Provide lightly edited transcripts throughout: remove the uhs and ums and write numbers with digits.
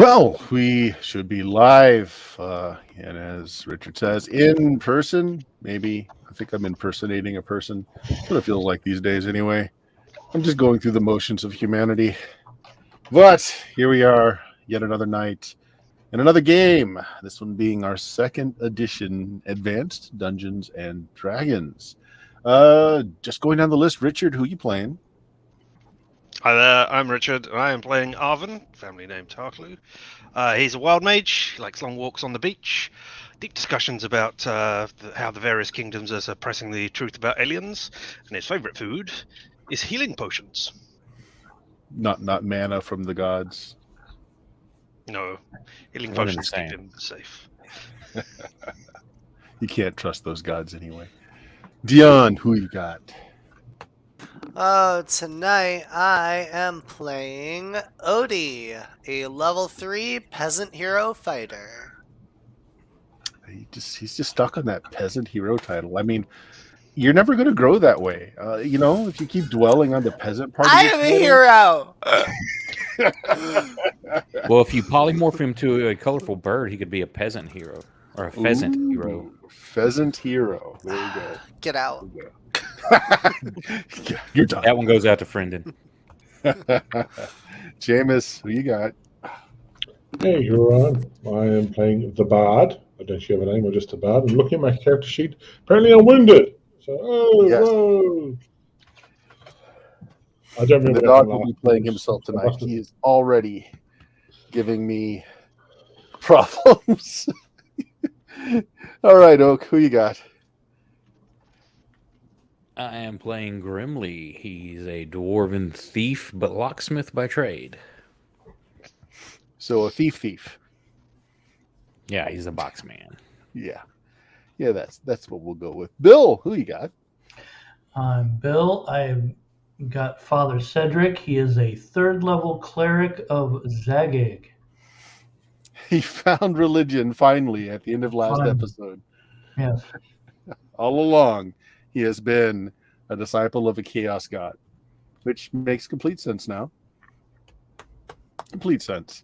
Well, we should be live, and as Richard says, in person. Maybe I think I'm impersonating a person. That's what it feels like these days, anyway. I'm just going through the motions of humanity. But here we are, yet another night and another game. This one being our second edition, Advanced Dungeons and Dragons. Just going down the list, Richard, who you playing? Hi there, I'm Richard, and I am playing Arvin, family name Tarklu. He's a wild mage, he likes long walks on the beach, deep discussions about how the various kingdoms are suppressing the truth about aliens, and his favourite food is healing potions. Not mana from the gods. No, healing One and potions the keep same. him safe. You can't trust those gods anyway. Dion, who you got? Tonight I am playing Odie, a level 3 peasant hero fighter. He's just stuck on that peasant hero title. I mean, you're never going to grow that way. If you keep dwelling on the peasant part. I am a hero! Well, if you polymorph him to a colorful bird, he could be a peasant hero or a pheasant hero. Pheasant hero. There you go. Get out. There you go. Yeah, you're done. That one goes out to Frendon. Jameis, who you got? Hey, Huron. I am playing the Bard. I don't actually have a name, or just a Bard. I'm looking at my character sheet. Apparently, I'm winded. So, Yes. whoa. I don't The remember. dog will be playing himself tonight. He is already giving me problems. All right, Oak, who you got? I am playing Grimly. He's a dwarven thief, but locksmith by trade. So a thief. Yeah, he's a box man. Yeah, that's what we'll go with. Bill, who you got? I'm Bill. I've got Father Cedric. He is a 3rd level cleric of Zagig. He found religion finally at the end of last episode. Yes. All along, he has been a disciple of a chaos god, which makes complete sense now. Complete sense.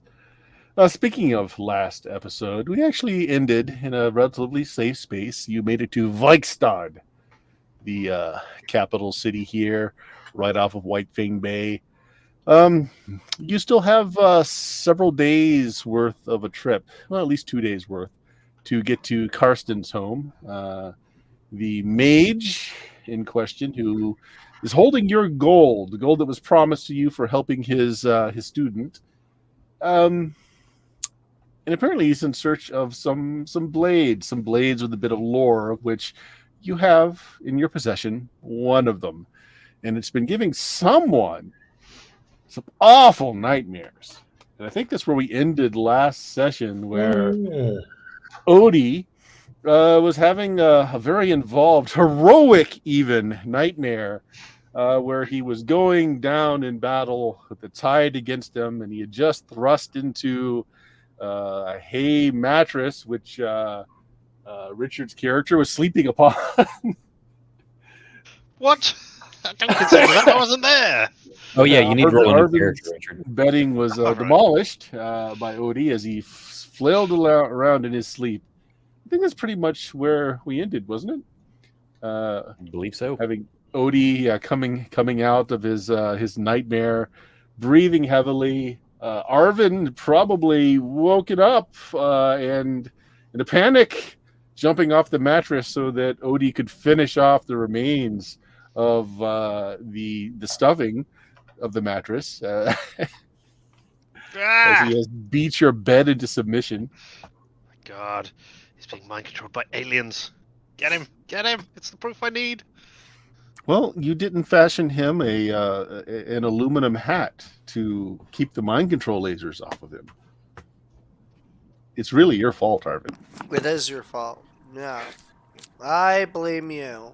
Speaking of last episode, we actually ended in a relatively safe space. You made it to Vikstad, the capital city here, right off of Whitefang Bay. You still have several days worth of a trip, well, at least 2 days worth, to get to Karsten's home. The mage in question, who is holding your gold, the gold that was promised to you for helping his student. And apparently he's in search of some blades with a bit of lore, of which you have in your possession one of them. And it's been giving someone some awful nightmares. And I think that's where we ended last session, where Odie was having a very involved, heroic even, nightmare where he was going down in battle with the tide against him, and he had just thrust into a hay mattress, which Richard's character was sleeping upon. What? I don't consider that. I wasn't there. Oh, yeah, you need to roll a new Arvin's character, Richard. bedding was demolished by Odie as he flailed around in his sleep. I think that's pretty much where we ended, wasn't it? I believe so. Having Odie coming out of his nightmare, breathing heavily. Arvin probably woken up and in a panic, jumping off the mattress so that Odie could finish off the remains of the stuffing of the mattress as he has beat your bed into submission. My God, he's being mind controlled by aliens. Get him! Get him! It's the proof I need. Well, you didn't fashion him an aluminum hat to keep the mind control lasers off of him. It's really your fault, Arvin. It is your fault. Yeah. I blame you.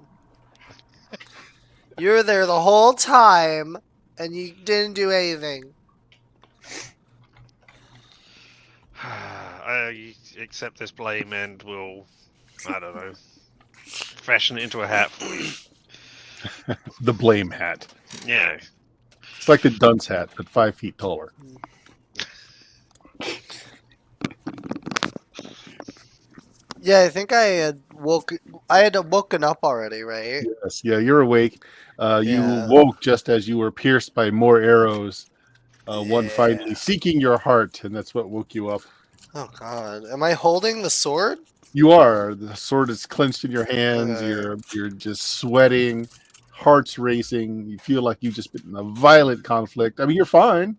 You were there the whole time, and you didn't do anything. I accept this blame and will, I don't know, fashion it into a hat for you. The blame hat. Yeah. It's like the dunce hat, but 5 feet taller. Yeah, I think I had woken up already, right? Yes, yeah, you're awake. You Yeah. woke just as you were pierced by more arrows. One finally Yeah. seeking your heart, and that's what woke you up. Oh God, am I holding the sword? You are. The sword is clenched in your hands. Okay. You're just sweating, heart's racing. You feel like you've just been in a violent conflict. I mean, you're fine.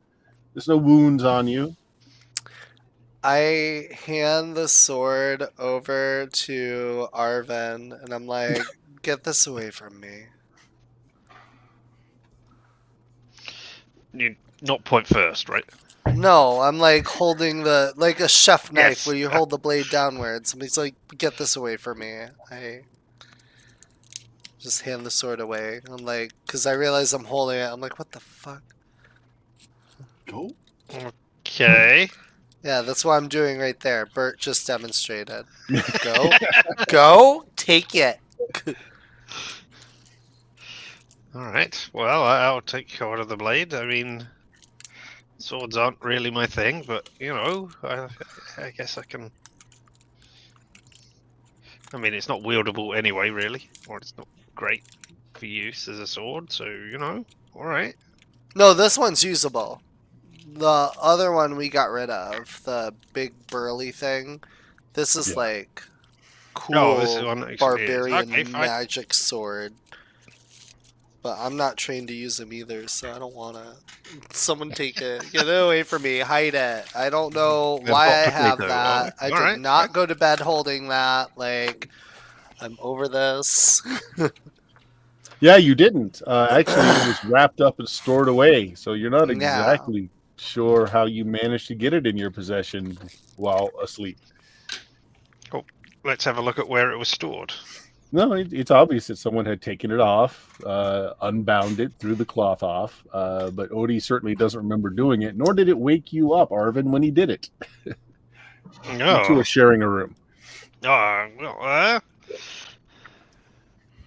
There's no wounds on you. I hand the sword over to Arven, and I'm like, "Get this away from me." You not point first, right? No, I'm like holding like a chef knife Yes. where you hold the blade downwards. Somebody's like, "Get this away from me." I just hand the sword away. I'm like, because I realize I'm holding it. I'm like, "What the fuck?" Go. Okay. Yeah, that's what I'm doing right there. Bert just demonstrated. Go, go, take it. All right. Well, I'll take hold of the blade. I mean, swords aren't really my thing, but I guess I can. I mean, it's not wieldable anyway, really, or it's not great for use as a sword. So all right. No, this one's usable. The other one we got rid of, the big burly thing. This is Yeah. like Oh, this is cool one that actually is. barbarian Okay, fine. magic sword. But I'm not trained to use them either, so I don't want to. Someone take it. Get it away from me. Hide it. I don't know Then why I hot have potato. that. Oh, I all did right, not fine. go to bed holding that. Like, I'm over this. Yeah, you didn't. Actually, it was wrapped up and stored away. So you're not Yeah. exactly sure how you managed to get it in your possession while asleep. Let's have a look at where it was stored. No, it's obvious that someone had taken it off, unbound it, threw the cloth off. But Odie certainly doesn't remember doing it, nor did it wake you up, Arvin, when he did it. You two Oh, are sharing a room. well,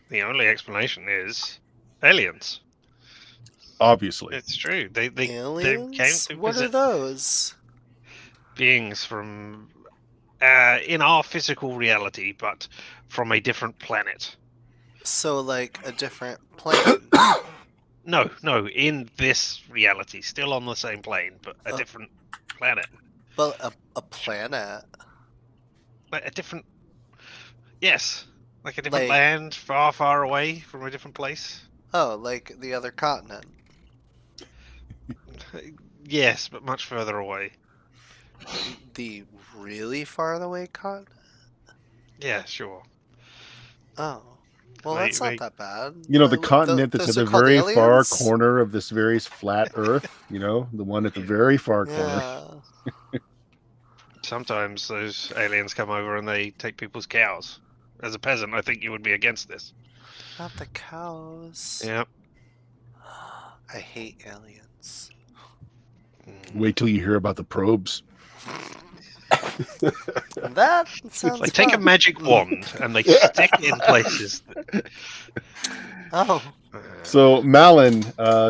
the only explanation is aliens. Obviously. It's true. They came Aliens? to What are visit those? beings from in our physical reality, but from a different planet. So, like, a different plane. No, in this reality, still on the same plane, but a different planet. But a planet. Like a different. Yes, like a different Like- land, far, far away from a different place. Oh, like the other continent. Yes, but much further away. The really far away continent? Yeah, sure. Oh. Well, They- that's not they- that bad. You know, the continent that's those at are the called very far aliens? corner of this very flat Earth, the one at the very far corner. Yeah. Sometimes those aliens come over and they take people's cows. As a peasant, I think you would be against this. Not the cows. Yeah. I hate aliens. Wait till you hear about the probes. That sounds They take a fun. magic wand and they stick in places. Oh. So Malin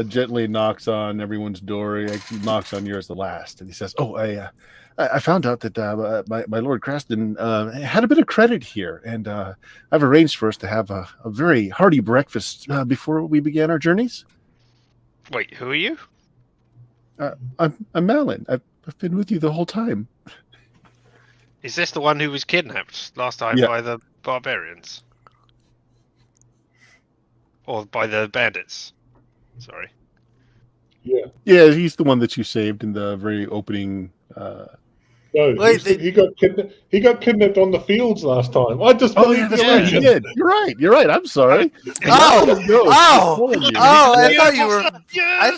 gently knocks on everyone's door. He actually knocks on yours the last, and he says, "Oh, I found out that my Lord Creston had a bit of credit here, and I've arranged for us to have a very hearty breakfast before we began our journeys." Wait, who are you? I'm Malin. I've been with you the whole time. Is this the one who was kidnapped last time Yeah. by the barbarians? Or by the bandits? Sorry. Yeah. Yeah, he's the one that you saved in the very opening. No, Wait, he got kidnapped. He got kidnapped on the fields last time. I just believe the He legend. did. You're right. I'm sorry. Oh, I thought you were.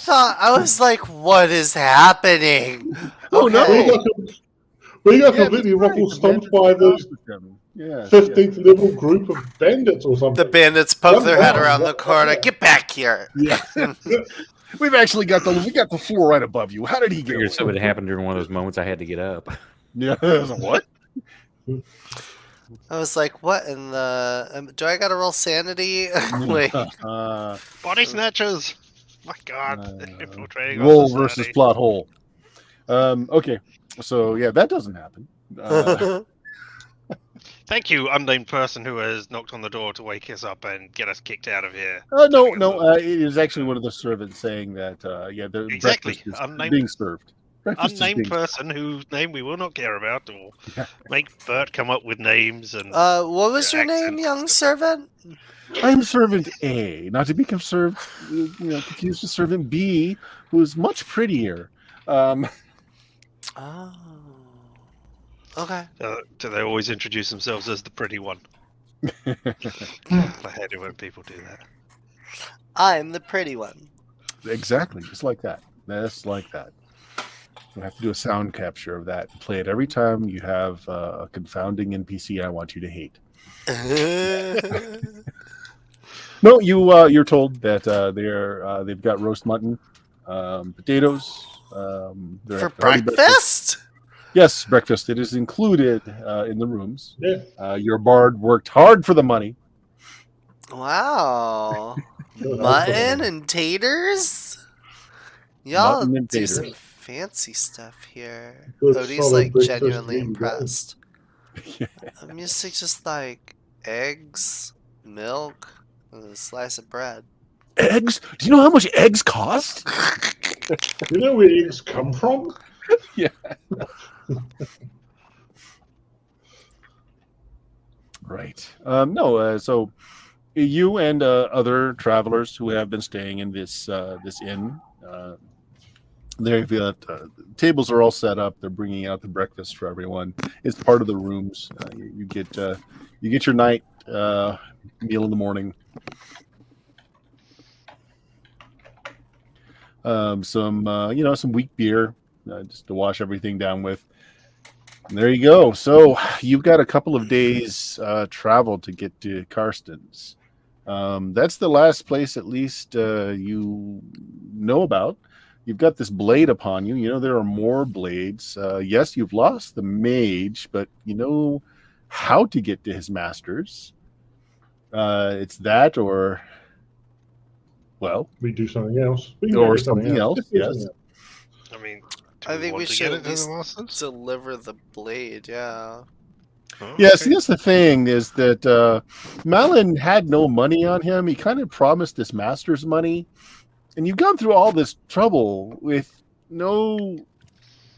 I was like, what is happening? Oh, no. Okay. We got Yeah, completely that's right. ruffle The stomped bandits by those with them. Yes, 15th level group of bandits or something. The bandits poke their head Wow. around the corner. Get back here. Yeah. We've actually got the floor right above you. How did he get Figured away? something had happened during one of those moments I had to get up. Yeah. I was like, what? I was like, what in the? Do I gotta roll sanity? Like, Body snatchers! My god. Infiltrating our Roll society. versus plot hole. Okay. So yeah, that doesn't happen. Thank you, unnamed person who has knocked on the door to wake us up and get us kicked out of here. No, telling us no. that- It is actually one of the servants saying that. Yeah, the Exactly. breakfast is Unnamed- being served. Breakfast is Unnamed being person whose name we will not care about, or Yeah. make Bert come up with names and. What was your name, accents. young servant? I'm servant A, not to be confused with servant B, who's much prettier. Oh. Okay. Do they always introduce themselves as the pretty one? I hate it when people do that. I'm the pretty one. Exactly, just like that. Just like that. We'll have to do a sound capture of that and play it every time you have a confounding NPC I want you to hate. No, you're told that they've got roast mutton, potatoes. They're For at the hearty breakfast? Yes, breakfast. It is included in the rooms. Yeah. Your bard worked hard for the money. Wow. Good. Mutton and taters? Y'all Mutton and do taters. some fancy stuff here. Good, Odie's solid like breakfast, genuinely really impressed. I'm used to just like eggs, milk, and a slice of bread. Eggs? Do you know how much eggs cost? You know where eggs come from? Yeah. Right. No. So you and other travelers who have been staying in this inn, they've got tables are all set up. They're bringing out the breakfast for everyone. It's part of the rooms. You get your night meal in the morning. Some weak beer just to wash everything down with. And there you go. So you've got a couple of days travel to get to Karsten's. That's the last place, at least, you know about. You've got this blade upon you. You know there are more blades. Yes, you've lost the mage, but you know how to get to his masters. It's that, or well, We do something else. or something else. Let's do Yes. something else. I mean, do I think want we to should get at it to least the masters? deliver the blade, yeah. Oh, Yeah, okay. see, that's the thing is that Malin had no money on him. He kind of promised this master's money, and you've gone through all this trouble with no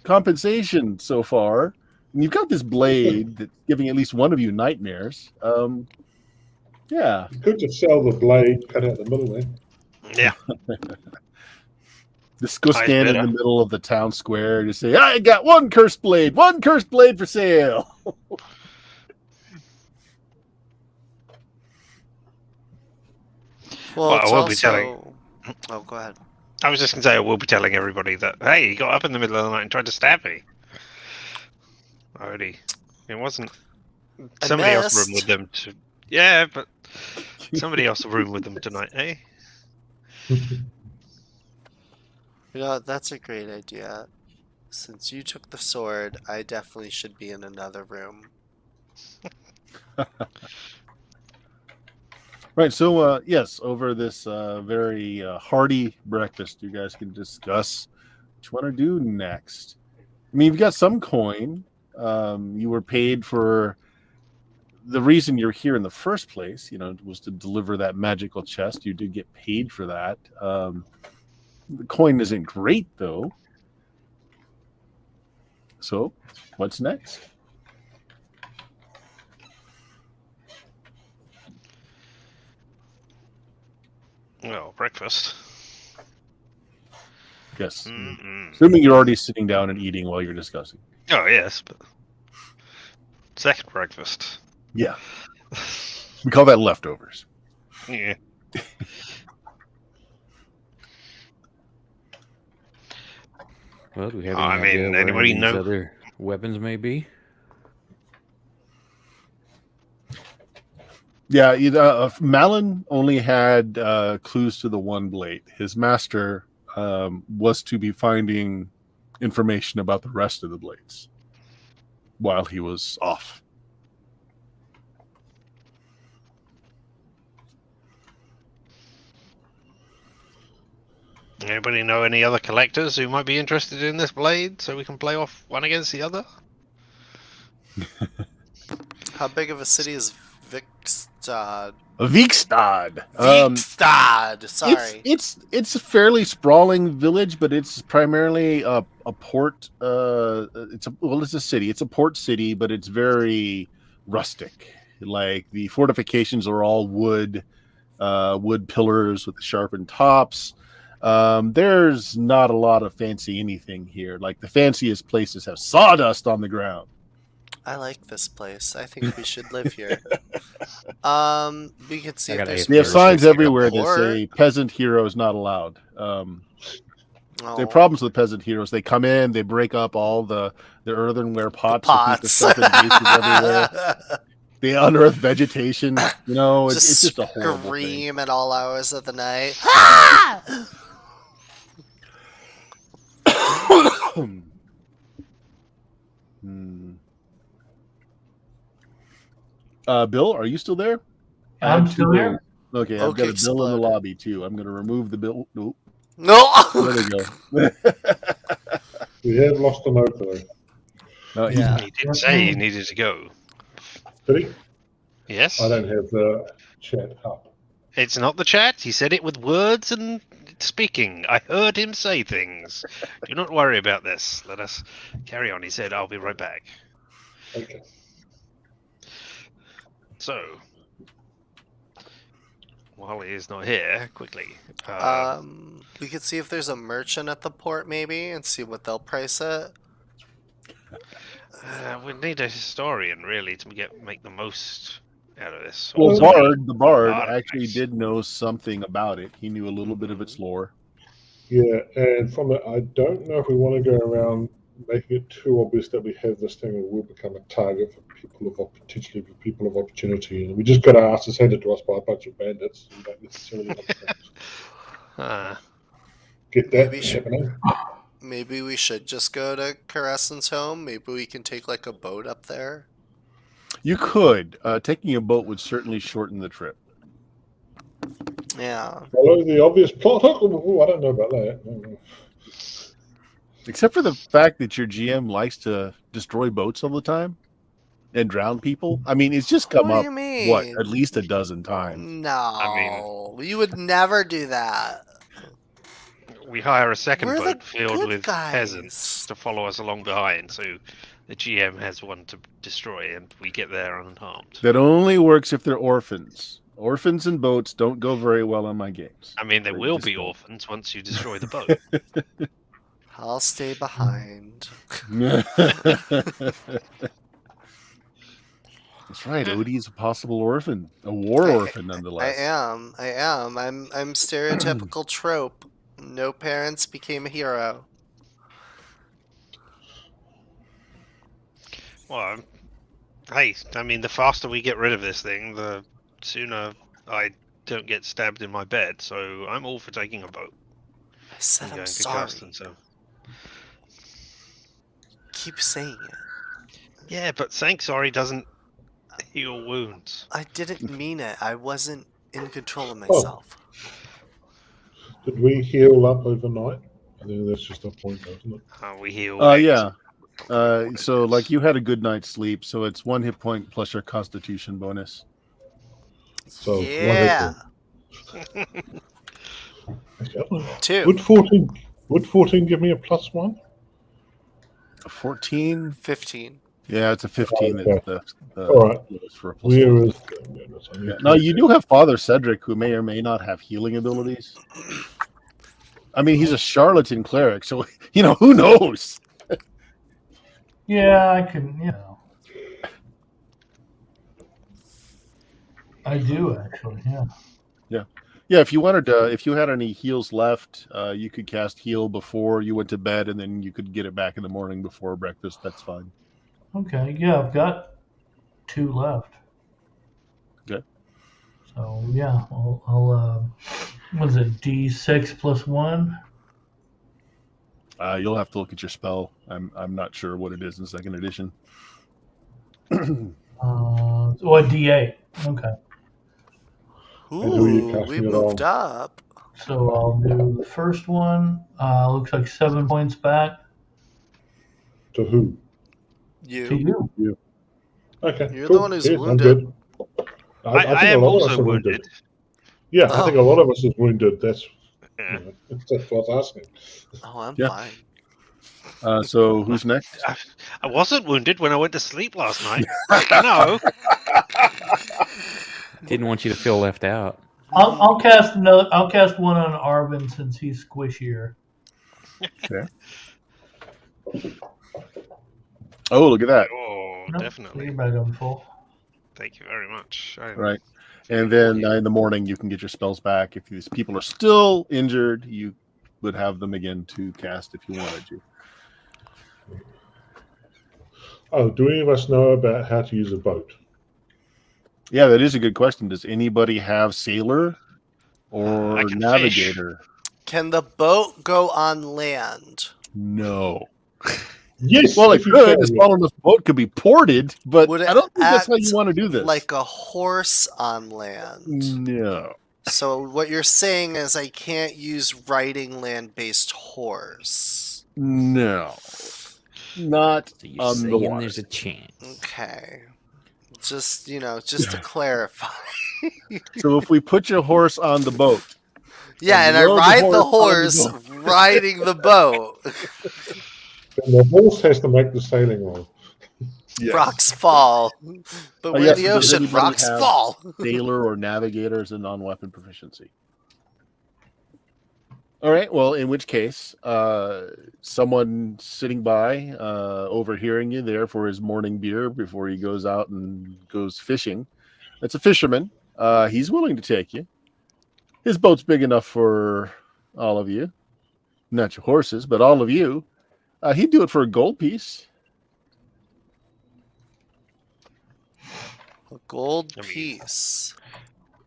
compensation so far. And you've got this blade that's giving at least one of you nightmares. Yeah. You could just sell the blade, cut out the middle then. Yeah. Just go Highest stand in bidder. the middle of the town square and just say, I got one cursed blade for sale. Well, It's I will be telling- also... Oh, go ahead. I was just going to say, I will be telling everybody that, hey, he got up in the middle of the night and tried to stab me. Already. It wasn't. I Somebody else missed. room with them to. Yeah, but somebody else room with them tonight, eh? You know, that's a great idea. Since you took the sword, I definitely should be in another room. Right. So, yes, over this very hearty breakfast, you guys can discuss what you want to do next. I mean, you've got some coin. You were paid for the reason you're here in the first place, was to deliver that magical chest. You did get paid for that. The coin isn't great, though. So, what's next? Well, breakfast. Yes. Mm-mm. Assuming you're already sitting down and eating while you're discussing. Oh, yes, but. Second breakfast. Yeah. We call that leftovers. Yeah. Well, do we have I any mean, idea where anybody these know- other weapons may be? Yeah, Malin only had clues to the one blade. His master was to be finding information about the rest of the blades while he was off. Anybody know any other collectors who might be interested in this blade so we can play off one against the other? How How big of a city is Vikstad? Vikstad. Vikstad. Sorry. It's a fairly sprawling village, but it's primarily a port. It's a city. It's a port city, but it's very rustic. Like the fortifications are all wood pillars with sharpened tops. There's not a lot of fancy anything here. Like the fanciest places have sawdust on the ground. I like this place. I think we should live here. We could see I if got there's AFK They have signs everywhere that port. say peasant heroes not allowed. Oh. There are problems with peasant heroes. They come in, they break up all the earthenware pots. With Pots. stuff in vases everywhere. They unearth vegetation. You know, it's just a horrible thing. Scream at all hours of the night. Bill, are you still there? I'm still here. Okay, I've Oak got a Bill in the exploded. lobby too. I'm going to remove the Bill. Nope. No. There we go. We have lost an oak though. No, he's- Yeah. He did say he needed to go. Did he? Yes. I don't have the chat up. It's not the chat. He said it with words and speaking. I heard him say things. Do not worry about this. Let us carry on. He said, I'll be right back. Okay. So, while he is not here, quickly. We could see if there's a merchant at the port, maybe, and see what they'll price it. We need a historian, really, to make the most out of this. well, Somebody- the Bard Bard, actually nice. did know something about it. He knew a little bit of its lore. Yeah, and from it, I don't know if we want to go around making it too obvious that we have this thing and we'll become a target for potentially for people of opportunity. And we just got our asses handed to us by a bunch of bandits. We don't necessarily want to get that Maybe should- happening. Maybe we should just go to Caressen's home. Maybe we can take like a boat up there. You could. Taking a boat would certainly shorten the trip. Yeah. Follow the obvious plot. Oh, I don't know about that. No. Except for the fact that your GM likes to destroy boats all the time and drown people. I mean, it's just come What do up, you mean? at least a dozen times. No, you would never do that. We hire a second We're the boat filled good with guys. peasants to follow us along behind, so the GM has one to destroy, and we get there unharmed. That only works if they're orphans. Orphans and boats don't go very well on my games. I mean, there They will just be don't. orphans once you destroy the boat. I'll stay behind. That's right. Odie is a possible orphan, a war orphan, nonetheless. I am. I'm stereotypical trope. No parents became a hero. Well, hey, I mean, the faster we get rid of this thing, the sooner I don't get stabbed in my bed. So I'm all for taking a boat. I said and I'm going to sorry. Caston, so. Keep saying it. Yeah, but saying sorry doesn't heal wounds. I didn't mean it. I wasn't in control Oh. of myself. Did we heal up overnight? I think that's just a point, isn't it? We heal. Yeah. So, like, you had a good night's sleep, so it's 1 hit point plus your Constitution bonus. So Yeah. Okay. Two. Would 14 give me a +1? A 14? 15. Yeah, it's a 15. Okay. That's All right. for a plus Where one. is Yeah. Now, you do have Father Cedric, who may or may not have healing abilities. I mean, he's a charlatan cleric, so, who knows? Yeah, I can, I do actually, yeah. Yeah, if you wanted to, if you had any heals left, you could cast heal before you went to bed, and then you could get it back in the morning before breakfast. That's fine. Okay, yeah, I've got 2 left. Okay. So yeah, I'll what is it, D6 plus 1? You'll have to look at your spell. I'm not sure what it is in second edition. Or D8. Okay. who are you Ooh, casting we it moved on? up. So I'll do the first one. Looks like 7 points back To who? to You. you. Okay, You're the cool. one who's Yes, I'm wounded. good. I think a am lot of us also are wounded. Yeah, I think a Oh. lot of us is wounded. That's Yeah. that's what I was asking. Oh, I'm Yeah. fine. So who's next? I wasn't wounded when I went to sleep last night. No. Didn't want you to feel left out. I'll cast another. I'll cast one on Arvin since he's squishier. Oh, look at that. Oh, Nope, definitely. You're back on full. Thank you very much. Right. And then in the morning, you can get your spells back. If these people are still injured, you would have them again to cast if you wanted to. Oh, do any of us know about how to use a boat? Yeah, that is a good question. Does anybody have sailor or I can navigator? Can the boat go on land? No. Yes. Well, it if you could. can, A small enough boat could be ported, but Would it I don't think that's how act you want to do this. like a horse on land? No. So what you're saying is I can't use riding land-based horse. No. Not So you're on the saying water. there's a chance. Okay. Just to clarify. So if we put your horse on the boat, Yeah, and I rode the ride the horse horse on riding the boat. then the horse has to make the sailing roll. yes. Rocks fall. But we're yes, in the does ocean, anybody rocks have fall. sailor or navigator is a non-weapon proficiency. All right. Well, in which case, someone sitting by, overhearing you there for his morning beer before he goes out and goes fishing. That's a fisherman. He's willing to take you. His boat's big enough for all of you. Not your horses, but all of you. He'd do it for a gold piece. A gold I mean- piece.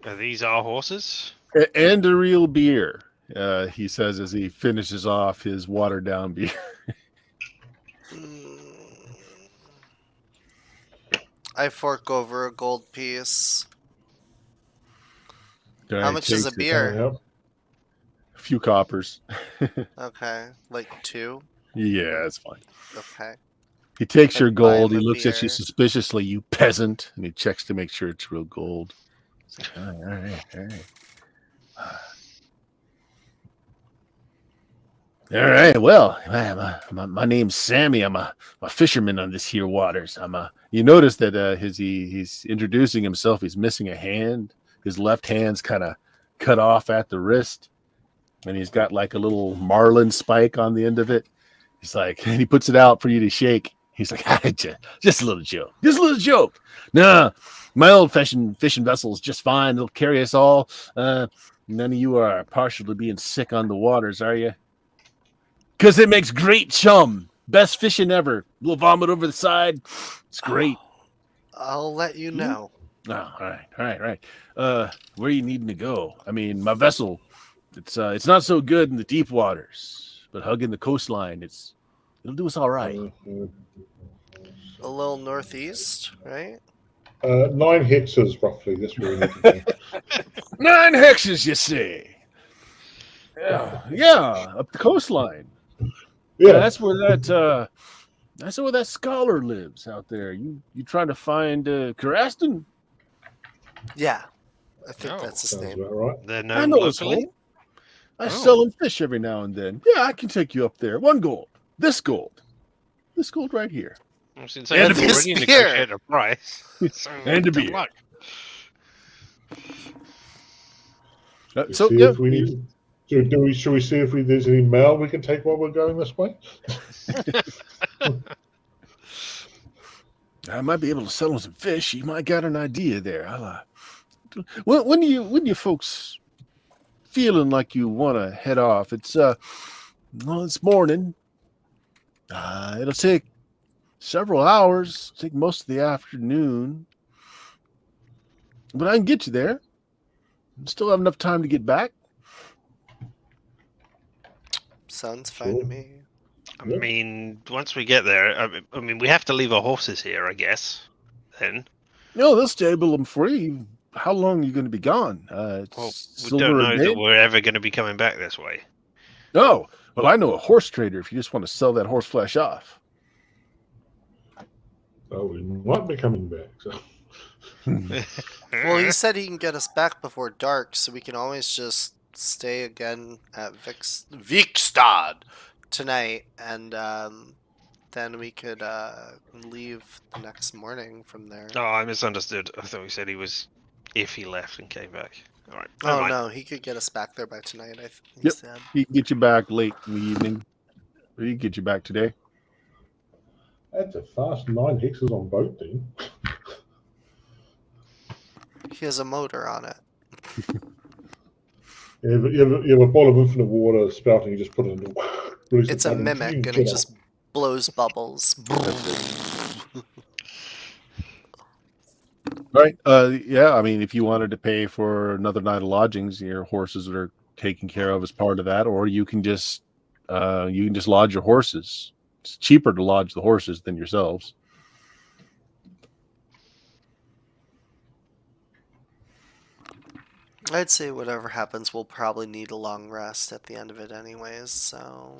Are these our horses? And a real beer, he says as he finishes off his watered down beer. I fork over a gold piece. All How right, much is a takes beer? Yep. A few coppers. Okay, like 2. Yeah, that's fine. Okay. He takes I your buy gold. him He a looks at you beer. suspiciously, you peasant, and he checks to make sure it's real gold. He's like, all right. All right. Well, my name's Sammy. I'm a fisherman on this here waters. You notice that he's introducing himself. He's missing a hand. His left hand's kind of cut off at the wrist, and he's got like a little marlin spike on the end of it. He's like, and he puts it out for you to shake. He's like, just a little joke. Just a little joke. No, my old fishing vessel is just fine. It'll carry us all. None of you are partial to being sick on the waters, are you? Because it makes great chum. Best fishing ever. Little vomit over the side. It's great. I'll let you know. Oh, all right. Where are you needing to go? I mean, my vessel, it's not so good in the deep waters, but hugging the coastline, it'll do us all right. A little northeast, right? 9 hexes roughly. That's where we need to go. 9 hexes, you say? Yeah, up the coastline. Yeah. That's where that scholar lives out there. You trying to find Karaston? Yeah. I think Oh, that's his Sounds name. about right. They're I known know his locally. home. I Oh. sell him fish every now and then. Yeah, I can take you up there. 1 gold. This gold right here. I was gonna And say, I've a beer. already negotiated a price. So And a good beer. luck. So See yeah, if we need. Should we see if there's any mail we can take while we're going this way? I might be able to sell him some fish. You might got an idea there. When you folks feeling like you want to head off? It's morning. It'll take several hours. Take most of the afternoon, but I can get you there. Still have enough time to get back. Sounds fine to Cool. me. I Yeah. mean, once we get there, I mean, we have to leave our horses here, I guess. Then, No, they'll stable them free. How long are you going to be gone? It's well, we silver don't a know day? that we're ever going to be coming back this way. No. Well, I know a horse trader if you just want to sell that horse flesh off. So we might be coming back. So. Well, he said he can get us back before dark, so we can always just stay again at Vikstad tonight, and then we could leave the next morning from there. Oh, I misunderstood. I thought he said he was if he left and came back. All right. never Oh mind. no, he could get us back there by tonight. He Yep. said. He can get you back late in the evening. He can get you back today. That's a fast 9 hexes on boat then. He has a motor on it. You have a ball of infinite water spouting, you just put it in the It's a mimic, and it just blows bubbles. Right. Yeah. I mean, if you wanted to pay for another night of lodgings, your horses are taken care of as part of that, or you can just lodge your horses. It's cheaper to lodge the horses than yourselves. I'd say whatever happens, we'll probably need a long rest at the end of it anyways, so...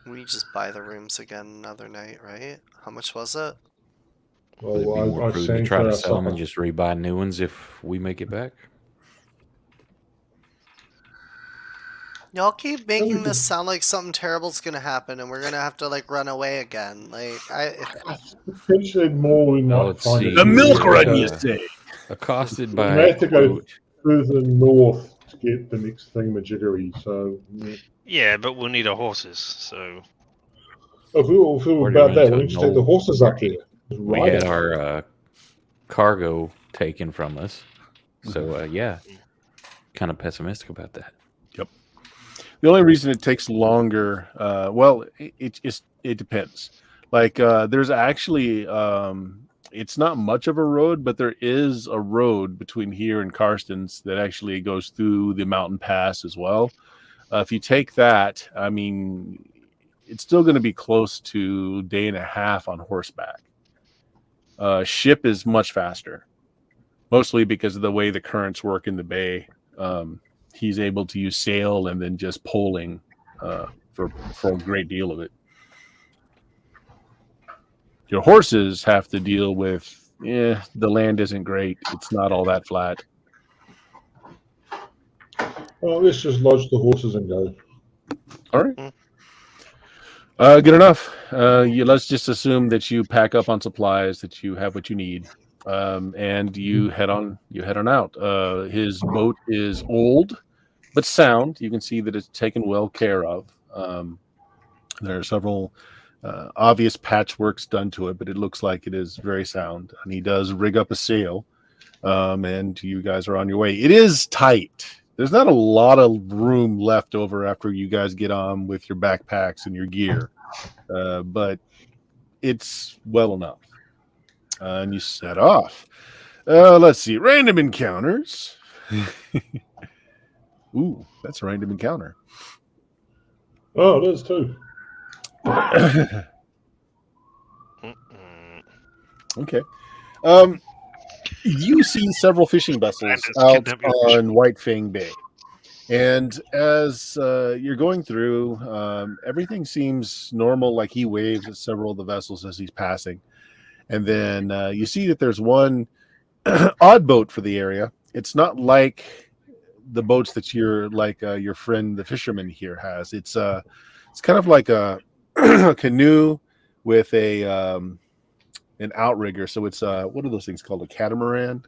We just buy the rooms again another night, right? How much was it? Would it be Well, more I prudent to sang try for to our sell them and supper. just rebuy new ones if we make it back? Y'all keep making could- this sound like something terrible's gonna happen and we're gonna have to, like, run away again. Like, Potentially more we Well, might let's find see. it. The milk Yeah. run, you say? Accosted We by may a have to go quote. further north to get the next thingamajiggery, so... Yeah, but we'll need our horses. So If we were Or about run that, to why a don't you take the knoll. horses up there? Just We ride had it. our cargo taken from us. So, yeah, kind of pessimistic about that. The only reason it takes longer, it depends. Like there's actually, it's not much of a road, but there is a road between here and Karstens that actually goes through the mountain pass as well. If you take that, I mean, it's still going to be close to a day and a half on horseback. Ship is much faster, mostly because of the way the currents work in the bay. He's able to use sail and then just poling for a great deal of it. Your horses have to deal with, the land isn't great. It's not all that flat. Well, let's just lodge the horses and go. All right. Good enough. Let's just assume that you pack up on supplies, that you have what you need, and you head on out. His boat is old but sound. You can see that it's taken well care of. There are several obvious patchworks done to it, but it looks like it is very sound. And he does rig up a sail, and you guys are on your way. It is tight. There's not a lot of room left over after you guys get on with your backpacks and your gear, but it's well enough. And you set off. Let's see. Random encounters. Ooh, that's a random encounter. Oh, it is too. Okay. You see several fishing vessels Bandits out kidnap your fish. on White Fang Bay. And as you're going through, everything seems normal, like he waves at several of the vessels as he's passing. And then you see that there's one odd boat for the area. It's not like the boats that your friend the fisherman here has. It's kind of like a canoe with an outrigger. So it's what are those things called? A catamaran,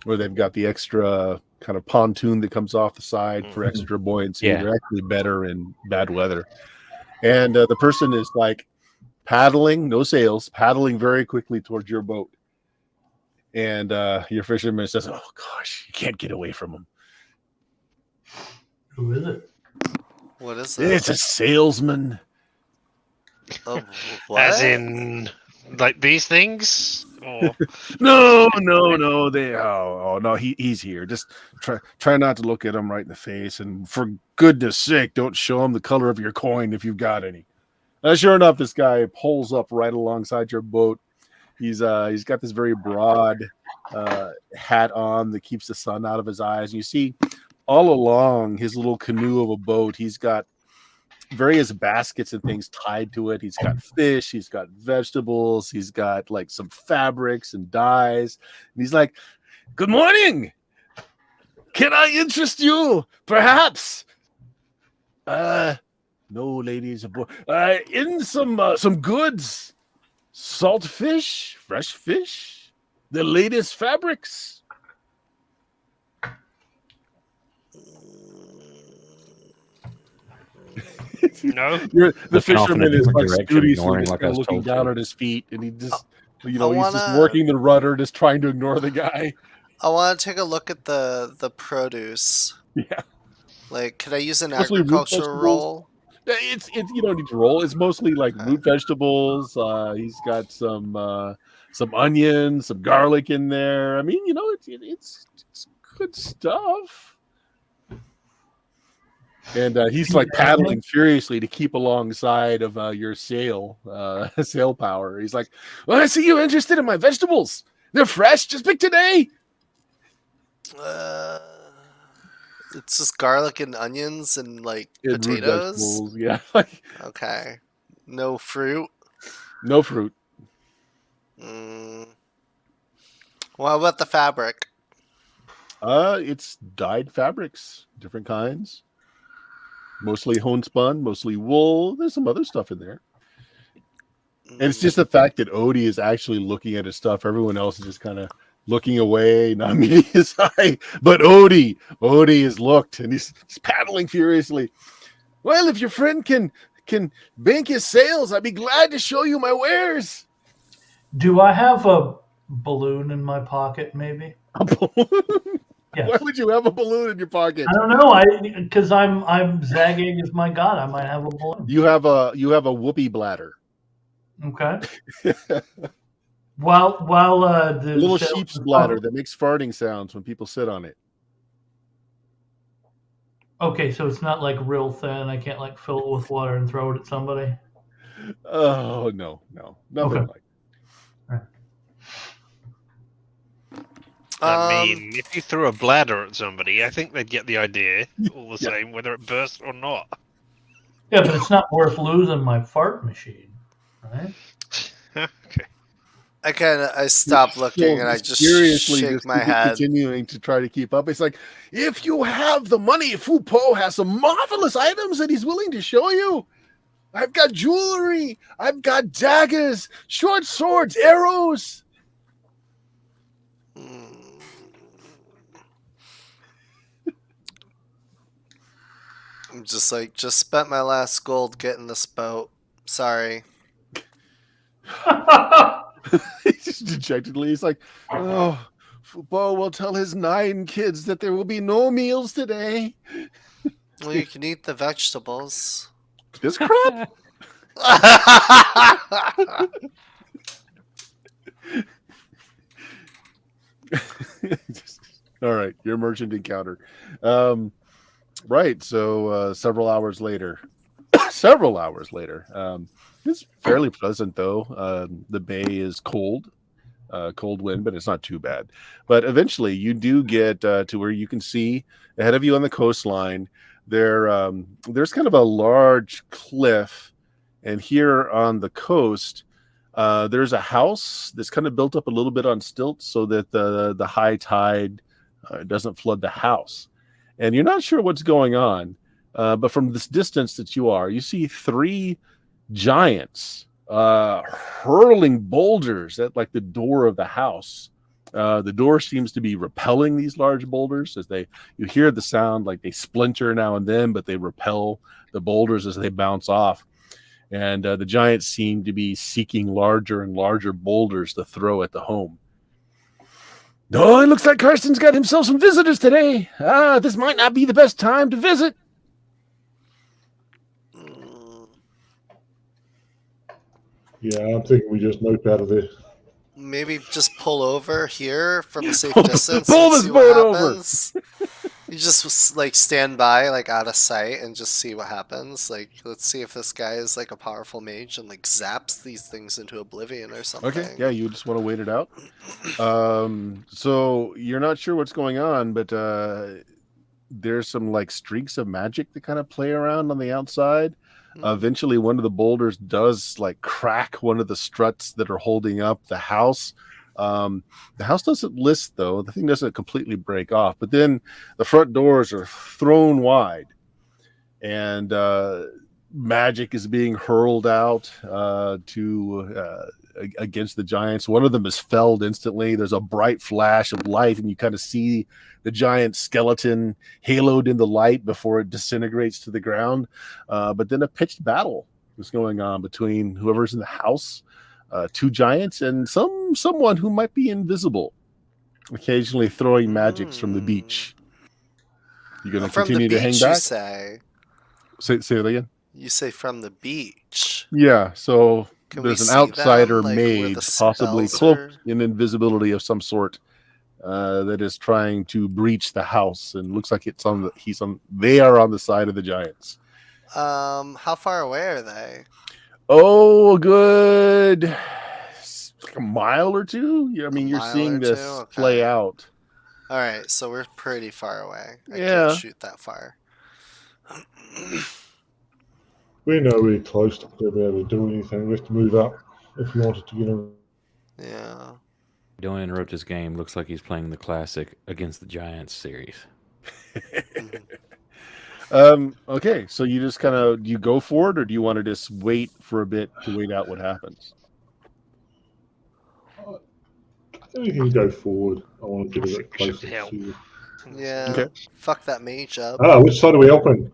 where they've got the extra kind of pontoon that comes off the side for extra buoyancy. Yeah. They're actually better in bad weather. And the person is like paddling, no sails, paddling very quickly towards your boat. And your fisherman says, "Oh gosh, you can't get away from him. Who is it? what is it? It's a salesman." Oh, what? As in, like these things? Or No. No. He's here. Just try not to look at him right in the face, and for goodness sake, don't show him the color of your coin if you've got any. Sure enough, this guy pulls up right alongside your boat. He's got this very broad hat on that keeps the sun out of his eyes. And you see all along his little canoe of a boat, he's got various baskets and things tied to it. He's got fish, he's got vegetables, he's got like some fabrics and dyes. And he's like, "Good morning. Can I interest you, perhaps?" No, ladies and boys. In some goods, salt fish, fresh fish, the latest fabrics. No. The Looking off in a fisherman is different like direction, studiously ignoring just like kinda I was looking told down to. at his feet, and he just, I he's just wanna- working the rudder, just trying to ignore the guy. I want to take a look at the produce. Yeah, Like, could I use an Mostly root agriculture vegetables. roll? it's you don't need to roll. It's mostly like Okay. root vegetables. He's got some onions, some garlic in there. I mean, it's good stuff. And he's like paddling furiously to keep alongside of your sail power. He's like, "Well, I see you're interested in my vegetables. They're fresh, just picked today." It's just garlic and onions and like And root potatoes. vegetables, yeah. Like, Okay. No fruit. no fruit. What about the fabric? It's dyed fabrics, different kinds. Mostly homespun, mostly wool. There's some other stuff in there. And it's just the fact that Odie is actually looking at his stuff. Everyone else is just kind of looking away, not meeting his eye. But Odie is looked, and he's paddling furiously. "Well, if your friend can bank his sails, I'd be glad to show you my wares." Do I have a balloon in my pocket, maybe? A balloon? Yes. Why would you have a balloon in your pocket? I don't know. Because I'm Zagig is my god. I might have a balloon. You have a whoopee bladder. Okay. While the A little sails sheep's are bladder covered- that makes farting sounds when people sit on it. Okay, so it's not like real thin. I can't like fill it with water and throw it at somebody. Oh no, nothing Okay. like. I mean, if you threw a bladder at somebody, I think they'd get the idea all the Yeah. same, whether it burst or not. Yeah, but it's not worth losing my fart machine, right? Okay. I stop looking and I just seriously shake just my keep head. continuing to try to keep up. It's like, if you have the money, Fu Po has some marvelous items that he's willing to show you. I've got jewelry, I've got daggers, short swords, arrows. I'm just like, just spent my last gold getting this boat. Sorry. He's just dejectedly, he's like, "Oh, Fu Po will tell his 9 kids that there will be no meals today. Well, you can eat the vegetables. This crap." All right, your merchant encounter. Right, so several hours later, it's fairly pleasant though. The bay is cold wind, but it's not too bad. But eventually you do get to where you can see ahead of you on the coastline there's kind of a large cliff, and here on the coast there's a house that's kind of built up a little bit on stilts so that the high tide doesn't flood the house. And you're not sure what's going on, but from this distance that you see 3 giants hurling boulders at like the door of the house. The door seems to be repelling these large boulders as you hear the sound like they splinter now and then, but they repel the boulders as they bounce off. And the giants seem to be seeking larger and larger boulders to throw at the home. "Oh, it looks like Karsten's got himself some visitors today. This might not be the best time to visit." Yeah, I'm thinking we just nope out of there. Maybe just pull over here from a safe Pull distance this and see boat what over. happens. You just like stand by, like out of sight, and just see what happens. Like, let's see if this guy is like a powerful mage and like zaps these things into oblivion or something. Okay, yeah, you just want to wait it out. So you're not sure what's going on, but there's some like streaks of magic that kind of play around on the outside. Eventually, one of the boulders does like crack one of the struts that are holding up the house. The house doesn't list though; the thing doesn't completely break off. But then the front doors are thrown wide, and magic is being hurled out against the giants. One of them is felled instantly. There's a bright flash of light, and you kind of see the giant skeleton haloed in the light before it disintegrates to the ground. But then a pitched battle is going on between whoever's in the house, two giants, and someone who might be invisible, occasionally throwing magics from the beach. You going to continue to hang you back? Say it again. You say from the beach. Yeah, so Can we there's an see outsider them, like, where the mage, possibly spells cloaked are? in invisibility of some sort, that is trying to breach the house, and looks like they are on the side of the giants. How far away are they? Oh, a good like a mile or two. Yeah, I mean, you're mile seeing or this two? play Okay. out. All right, so we're pretty far away. I Yeah. can't shoot that far. We're nowhere close to be able to do anything. We have to move up if we wanted to get in. Yeah. Don't interrupt his game. Looks like he's playing the classic Against the Giants series. Okay, so you just you go for it, or do you want to just wait for a bit to wait out what happens? I think we can go forward. I want to get a bit Should closer help. to. Yeah. Okay. Fuck that mage up. Which side are we helping?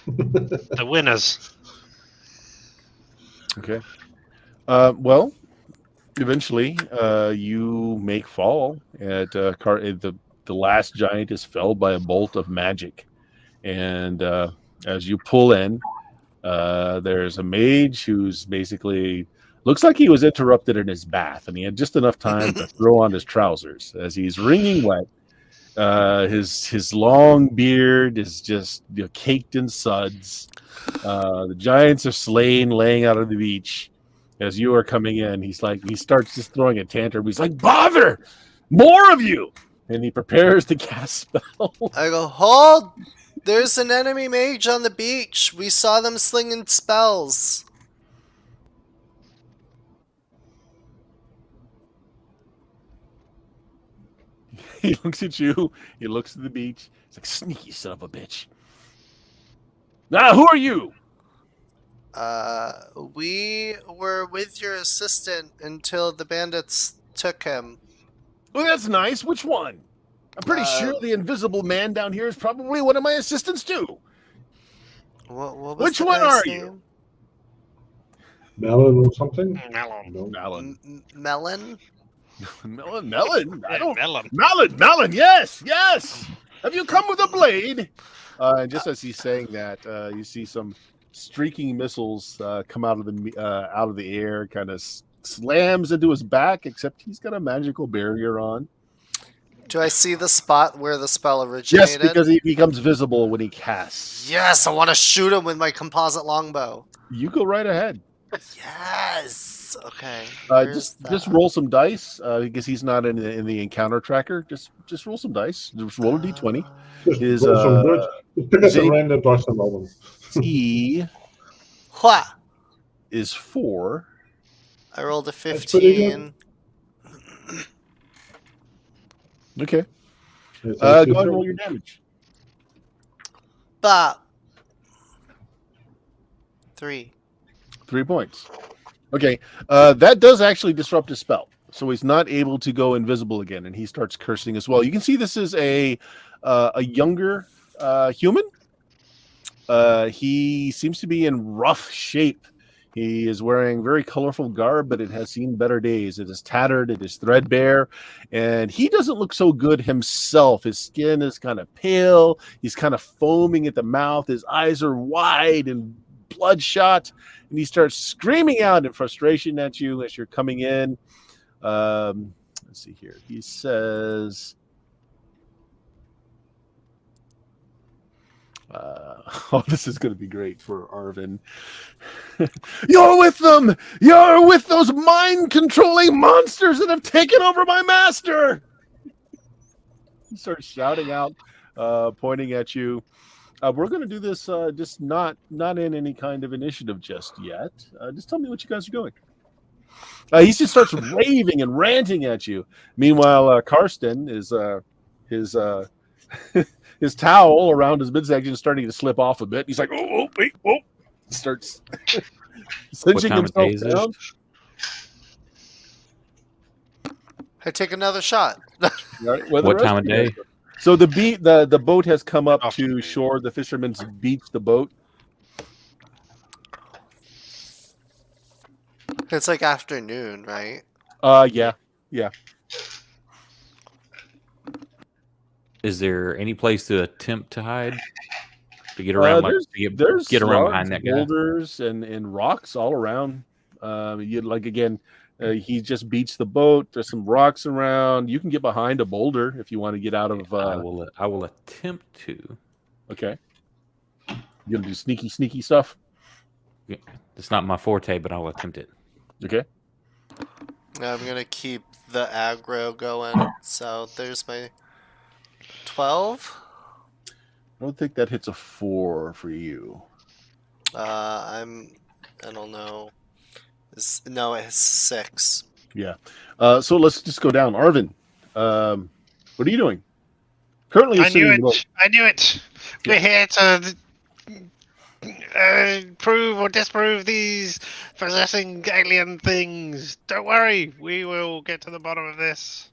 The winners. Okay. Well, eventually, you make fall at the last giant is felled by a bolt of magic, and as you pull in, there's a mage who's basically looks like he was interrupted in his bath, and he had just enough time to throw on his trousers as he's wringing wet. His long beard is just caked in suds. The giants are slain, laying out on the beach. As you are coming in, he starts just throwing a tantrum. He's like, "Bother! More of you!" And he prepares to cast spell. I go, hold! There's an enemy mage on the beach. We saw them slinging spells. He looks at you. He looks at the beach. He's like, "Sneaky son of a bitch." Now, who are you? We were with your assistant until the bandits took him. Well, that's nice. Which one? I'm pretty sure the invisible man down here is probably one of my assistants too. What was Which the one guy's are you? name? Melon or something? Melon. No. Malin. Melon? Melon. I don't. Melon. Malin. Yes. Have you come with a blade? And just as he's saying that, you see some streaking missiles come out of the air, kind of slams into his back. Except he's got a magical barrier on. Do I see the spot where the spell originated? Yes, because he becomes visible when he casts. Yes, I want to shoot him with my composite longbow. You go right ahead. Yes. Okay. Just roll some dice because he's not in the encounter tracker. Just roll some dice. Just roll a d20. His Roll some good. Just pick up some Zane- random dice and roll them. C Hua! is 4. I rolled a That's pretty good. 15. Okay. It's Go ahead and 82. roll your damage. Bop. 3. 3 points. Okay. That does actually disrupt his spell. So he's not able to go invisible again, and he starts cursing as well. You can see this is a younger human. He seems to be in rough shape. He is wearing very colorful garb, but it has seen better days. It is tattered, it is threadbare, and he doesn't look so good himself. His skin is kind of pale. He's kind of foaming at the mouth. His eyes are wide and bloodshot, and he starts screaming out in frustration at you as you're coming in. Let's see here. He says... this is going to be great for Arvin. You're with them! You're with those mind-controlling monsters that have taken over my master! He starts shouting out, pointing at you. We're going to do this just not in any kind of initiative just yet. Just tell me what you guys are doing. He just starts raving and ranting at you. Meanwhile, Karsten is his his towel around his midsection is starting to slip off a bit. He's like, "Oh, wait, whoa!" Starts cinching time of day himself is down. Hey, take another shot. Right, well, the What rest time of of you guys day? go. So the boat has come up to Afternoon. shore. The fisherman's beached the boat. It's like afternoon, right? Yeah. Is there any place to attempt to hide? To get around, like There's get around slugs, behind that guy? boulders, and rocks all around. You like again. He just beats the boat. There's some rocks around. You can get behind a boulder if you want to get out of. I will attempt to. Okay. You gonna do sneaky stuff? It's not my forte, but I'll attempt it. Okay. I'm gonna keep the aggro going. So there's my 12. I don't think that hits a 4 for you. I don't know. No, it's 6. Yeah. So let's just go down. Arvin, what are you doing? Currently, you're I sitting knew in the boat. it. I knew it. We're here to prove or disprove these possessing alien things. Don't worry, we will get to the bottom of this.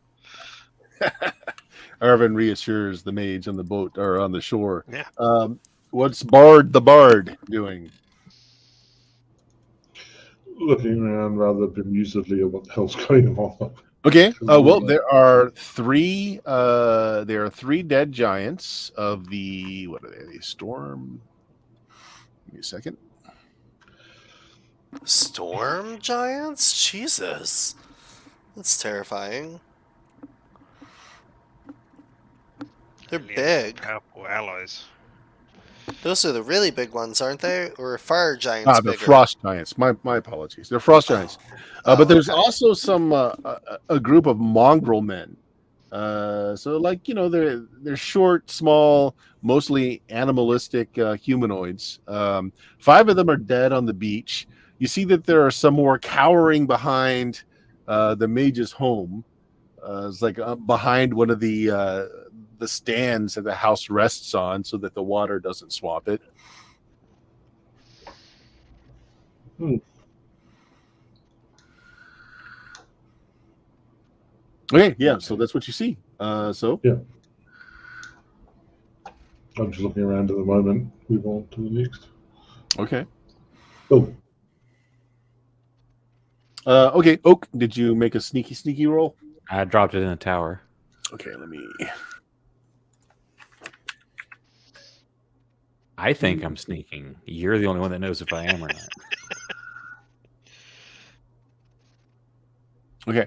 Arvin reassures the mage on the boat or on the shore. Yeah. What's Bard the Bard doing? Looking around rather bemusedly at what the hell's going on. Okay. Well, there are three. There are 3 dead giants of the what are they? The storm. Give me a second. Storm giants? Jesus. That's terrifying. They're big. Powerful allies. Those are the really big ones, aren't they? Or are fire giants The bigger? frost giants. My apologies. They're frost giants. Oh, But there's okay. also some a group of mongrel men. So like they're short, small, mostly animalistic humanoids. 5 of them are dead on the beach. You see that there are some more cowering behind the mage's home. It's like behind one of the stands that the house rests on, so that the water doesn't swamp it. Okay, yeah. So that's what you see. So Yeah. I'm just looking around at the moment. Move on to the next. okay. Oh, Okay, Oak, did you make a sneaky roll? I dropped it in the tower. Okay, let me. I think I'm sneaking. You're the only one that knows if I am or not. Okay.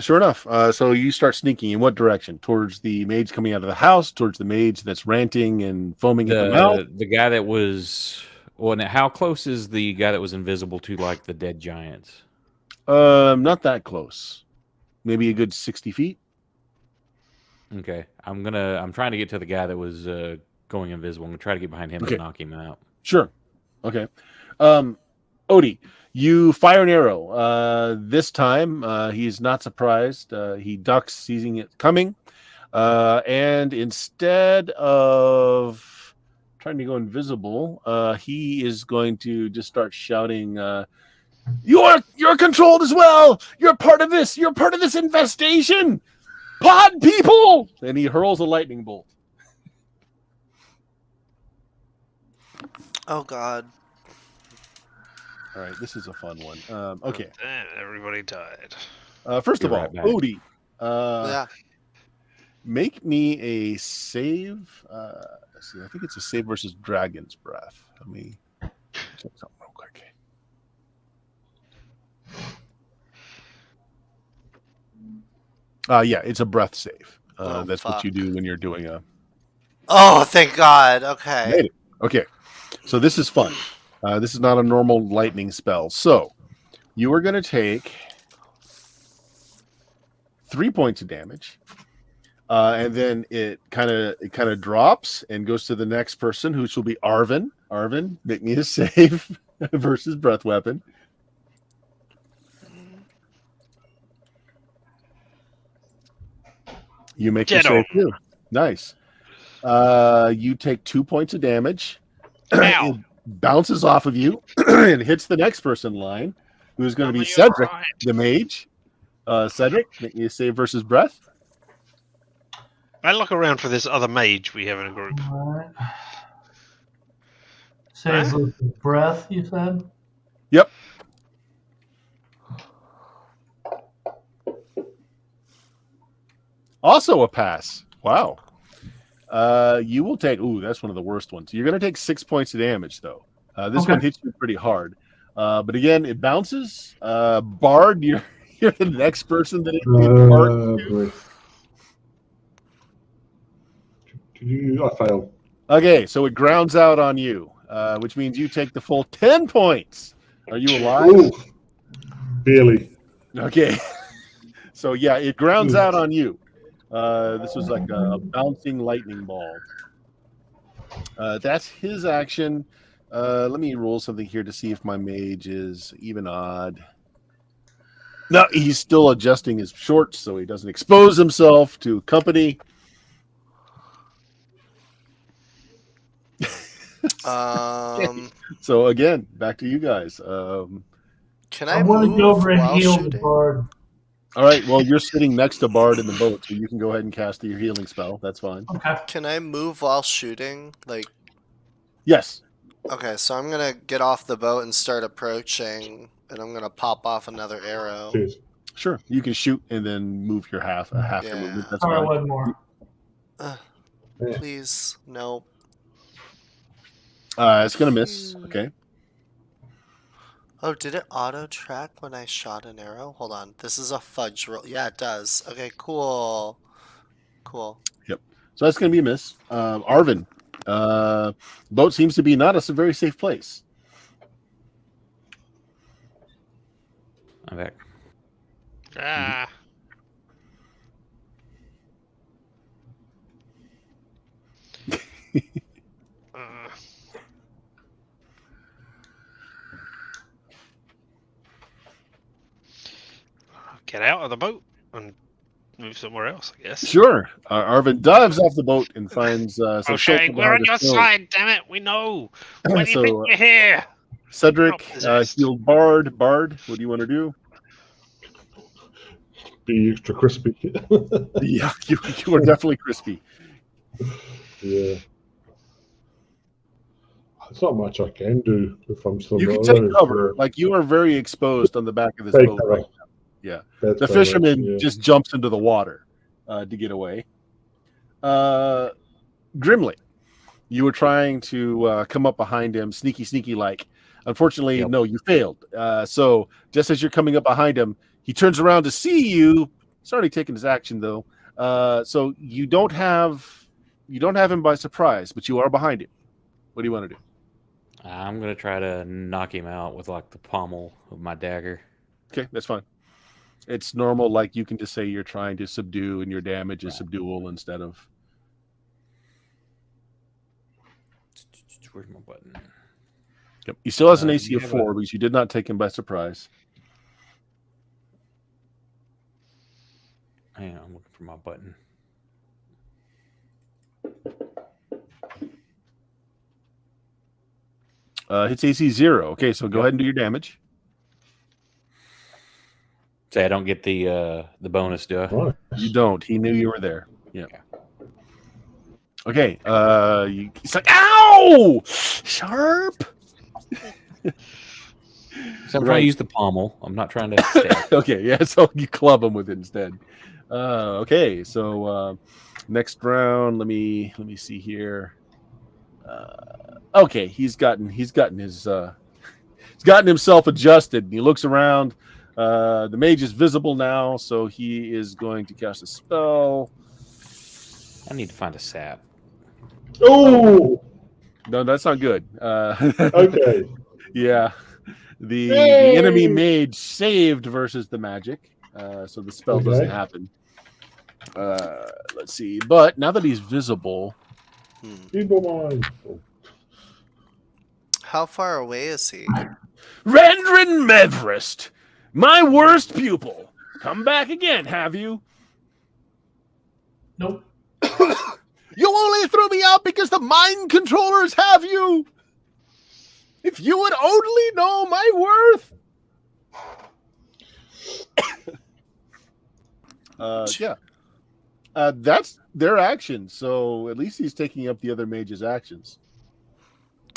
Sure enough. So you start sneaking in what direction? Towards the mage coming out of the house? Towards the mage that's ranting and foaming at the mouth? The guy that was now how close is the guy that was invisible to like the dead giants? Not that close. Maybe a good 60 feet. Okay, I'm trying to get to the guy that was going invisible. I'm gonna try to get behind him Okay. and knock him out. Sure. Okay. Odie, you fire an arrow. This time, he's not surprised. He ducks, seizing it coming. And instead of trying to go invisible, he is going to just start shouting, You're controlled as well! You're part of this! You're part of this infestation! Pod people! And he hurls a lightning bolt. Oh, God. All right, this is a fun one. Okay. And everybody died. First Be of all, right back. Odie, Yeah. make me a save. Let's see, I think it's a save versus Dragon's Breath. Let me check something real quick. Yeah, it's a breath save. Oh, That's what you fuck. do when you're doing a. Oh, thank God. Okay. Made it. Okay, so this is fun. This is not a normal lightning spell. So you are going to take 3 points of damage. and then it kind of drops and goes to the next person, which will be Arvin. Arvin, make me a save versus breath weapon. You make your save too. Nice. You take 2 points of damage. It bounces off of you and hits the next person in line, who's going to be Cedric, the mage. Cedric, make me a save versus breath. I look around for this other mage we have in a group. All right. Saves versus breath, you said? Yep. Also a pass. Wow. You will take. Ooh, that's one of the worst ones. You're going to take 6 points of damage, though. This one hits you pretty hard. But again, it bounces. Bard, you're the next person that it Bard. I failed. Okay, so it grounds out on you, which means you take the full 10 points. Are you alive? Ooh, barely. Okay. So yeah, it grounds out on you. This was like a bouncing lightning ball. That's his action. Let me roll something here to see if my mage is even odd. No, he's still adjusting his shorts so he doesn't expose himself to company. So again, back to you guys. Can I want to move go over and while heal the shooting? Bard. All right. Well, you're sitting next to Bard in the boat, so you can go ahead and cast your healing spell. That's fine. Okay. Can I move while shooting? Like, Yes. okay, so I'm gonna get off the boat and start approaching, and I'm gonna pop off another arrow. Cheers. Sure. You can shoot and then move your half your movement. That's Sorry, fine. one more. Please, no. It's gonna miss. Okay. Oh, did it auto track when I shot an arrow? Hold on. This is a fudge roll. Yeah, it does. Okay, cool. Cool. Yep. So that's gonna be a miss. Arvin. Boat seems to be not a very safe place. I'm back. Ah. Get out of the boat and move somewhere else, I guess. Sure. Arvin dives off the boat and finds some Okay, shelter we're on behind your a stone. side, damn it. We know. Why do you So, think you're here? Cedric, Help possessed. healed Bard. Bard, what do you want to do? Be extra crispy. Yeah, you are definitely crispy. Yeah. There's not much I can do if I'm still You can not take alone. cover. Like, you are very exposed on the back of this Take boat cover. right now. Yeah. That's The correct, fisherman yeah. just jumps into the water to get away. Grimly, you were trying to come up behind him, sneaky like. Unfortunately, Yep. no, you failed. So just as you're coming up behind him, he turns around to see you. He's already taken his action, though. So you don't have him by surprise, but you are behind him. What do you want to do? I'm gonna try to knock him out with like the pommel of my dagger. Okay, that's fine. It's normal. Like, you can just say you're trying to subdue, and your damage is subdual instead of. Where's my button? Yep. He still has an You AC of have 4 because you did not take him by surprise. Hang on, I'm looking for my button. Hits AC 0. Okay, so go ahead and do your damage. Say I don't get the bonus, do I? Nice. You don't. He knew you were there. Yeah. Okay. He's like, ow! Sharp. So I'm trying to use the pommel. I'm not trying to stab. Okay, yeah. So you club him with it instead. Okay, so next round. Let me see here. Okay, he's gotten himself adjusted. And he looks around. The mage is visible now, so he is going to cast a spell. I need to find a sap. Oh, No, that's not good. okay. Yeah. The Yay! enemy mage saved versus the magic, so the spell doesn't happen. let's see. But now that he's visible, Evil mind. Oh, How far away is he? Randrin Mevrist, my worst pupil. Come back again, have you? Nope. You only threw me out because the mind controllers have you. If you would only know my worth. Yeah. That's their action. So at least he's taking up the other mage's actions.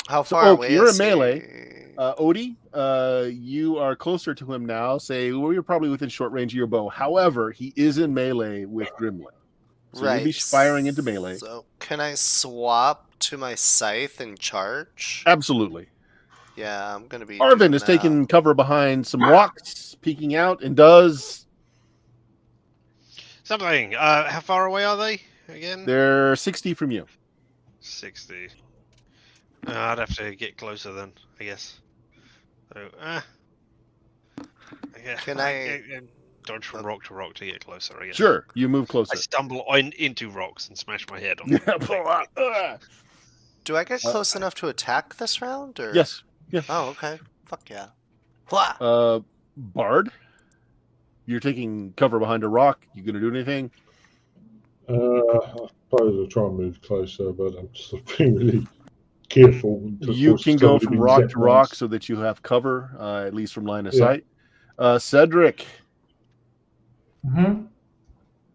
How So, far Oak, away you're is a melee. he? Odie, you are closer to him now. Say, well, you're probably within short range of your bow. However, he is in melee with Gremlin. So Right. you'll be firing into melee. So can I swap to my scythe and charge? Absolutely. Yeah, I'm gonna be. Arvin doing is that. taking cover behind some rocks, peeking out, and does. Something. How far away are they again? They're 60 from you. 60. I'd have to get closer then, I guess. So, yeah, Can I- dodge from rock to rock to get closer? I guess. Sure, you move I closer. stumble into rocks and smash my head on them. Pull out. Do I get close enough to attack this round? Or? Yes. Oh, okay. Fuck yeah. Wha- Bard, you're taking cover behind a rock. You gonna do anything? I suppose I'll try and move closer, but I'm just being really careful. You can go from rock to rock so that you have cover, at least from line of sight. Cedric. Am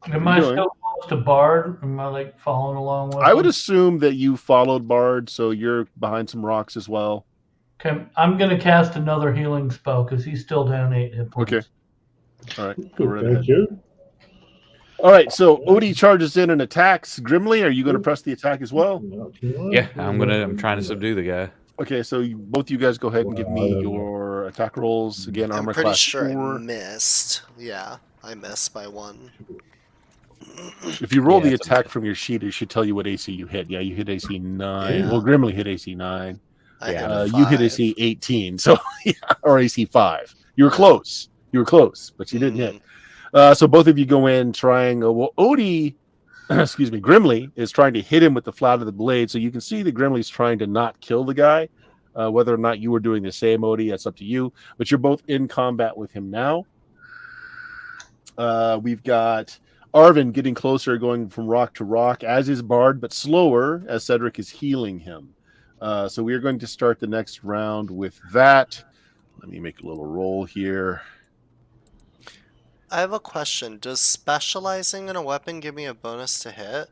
What are I you doing? still close to Bard? Am I like following along with I would him? assume that you followed Bard, so you're behind some rocks as well. Okay, I'm gonna cast another healing spell because he's still down 8 hit points. Okay. All right. Go right ahead. Thank you. All right. So Odie charges in and attacks Grimly. Are you going to press the attack as well? Yeah, I'm trying to subdue the guy. Okay. So both you guys go ahead and give me your attack rolls again. I'm Armor pretty class sure 4. I missed. Yeah, I missed by 1. If you roll Yeah, the it's attack from your sheet, it should tell you what AC you hit. Yeah, you hit AC 9. Yeah. Well, Grimly hit AC 9. I hit Yeah. a You hit 5. AC 18. So or AC 5. You were close. But you didn't hit. So both of you go in trying. Well, Odie, excuse me, Grimly is trying to hit him with the flat of the blade. So you can see that Grimly's trying to not kill the guy. Whether or not you were doing the same, Odie, that's up to you. But you're both in combat with him now. We've got Arvin getting closer, going from rock to rock, as is Bard, but slower as Cedric is healing him. So we are going to start the next round with that. Let me make a little roll here. I have a question. Does specializing in a weapon give me a bonus to hit?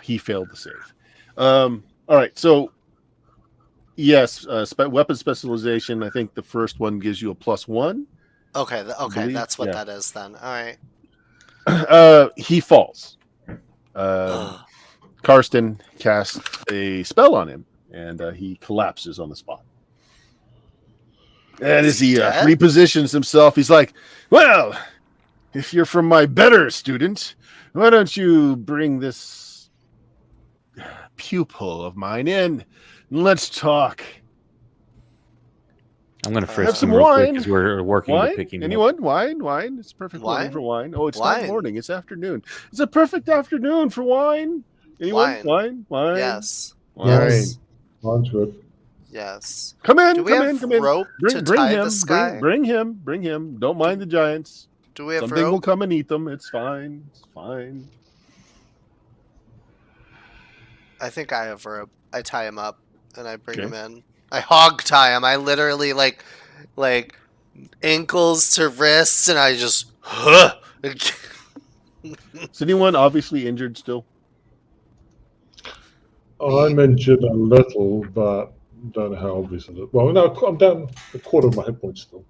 He failed the save. All right, so yes, weapon specialization. I think the first one gives you a +1. Okay, believe- that's what yeah. that is then. All right. He falls. Karsten casts a spell on him, and he collapses on the spot. And as he Dead? repositions himself, he's like, well, if you're from my better student, why don't you bring this pupil of mine in and let's talk. I'm going to Have frisk some him real quick wine. because we're working to Wine? pick him up. Anyone? Wine? It's a perfect morning Wine? for wine. Oh, it's not Wine. morning. It's afternoon. It's a perfect afternoon for wine. Anyone? Wine? Yes. Wine. Yes. Mine's good. Yes. Come in. Do we Come have in. Come in. rope to Bring tie him. this guy? Bring him. Don't mind the giants. Do we have Something will rope? come and eat them. It's fine. It's fine. I think I have rope. I tie him up and I bring Okay. him in. I hog tie him. I literally like ankles to wrists, and I just. Is anyone obviously injured still? I'm injured a little, but don't know how obvious it is. Well, no, I'm down a quarter of my hit points still.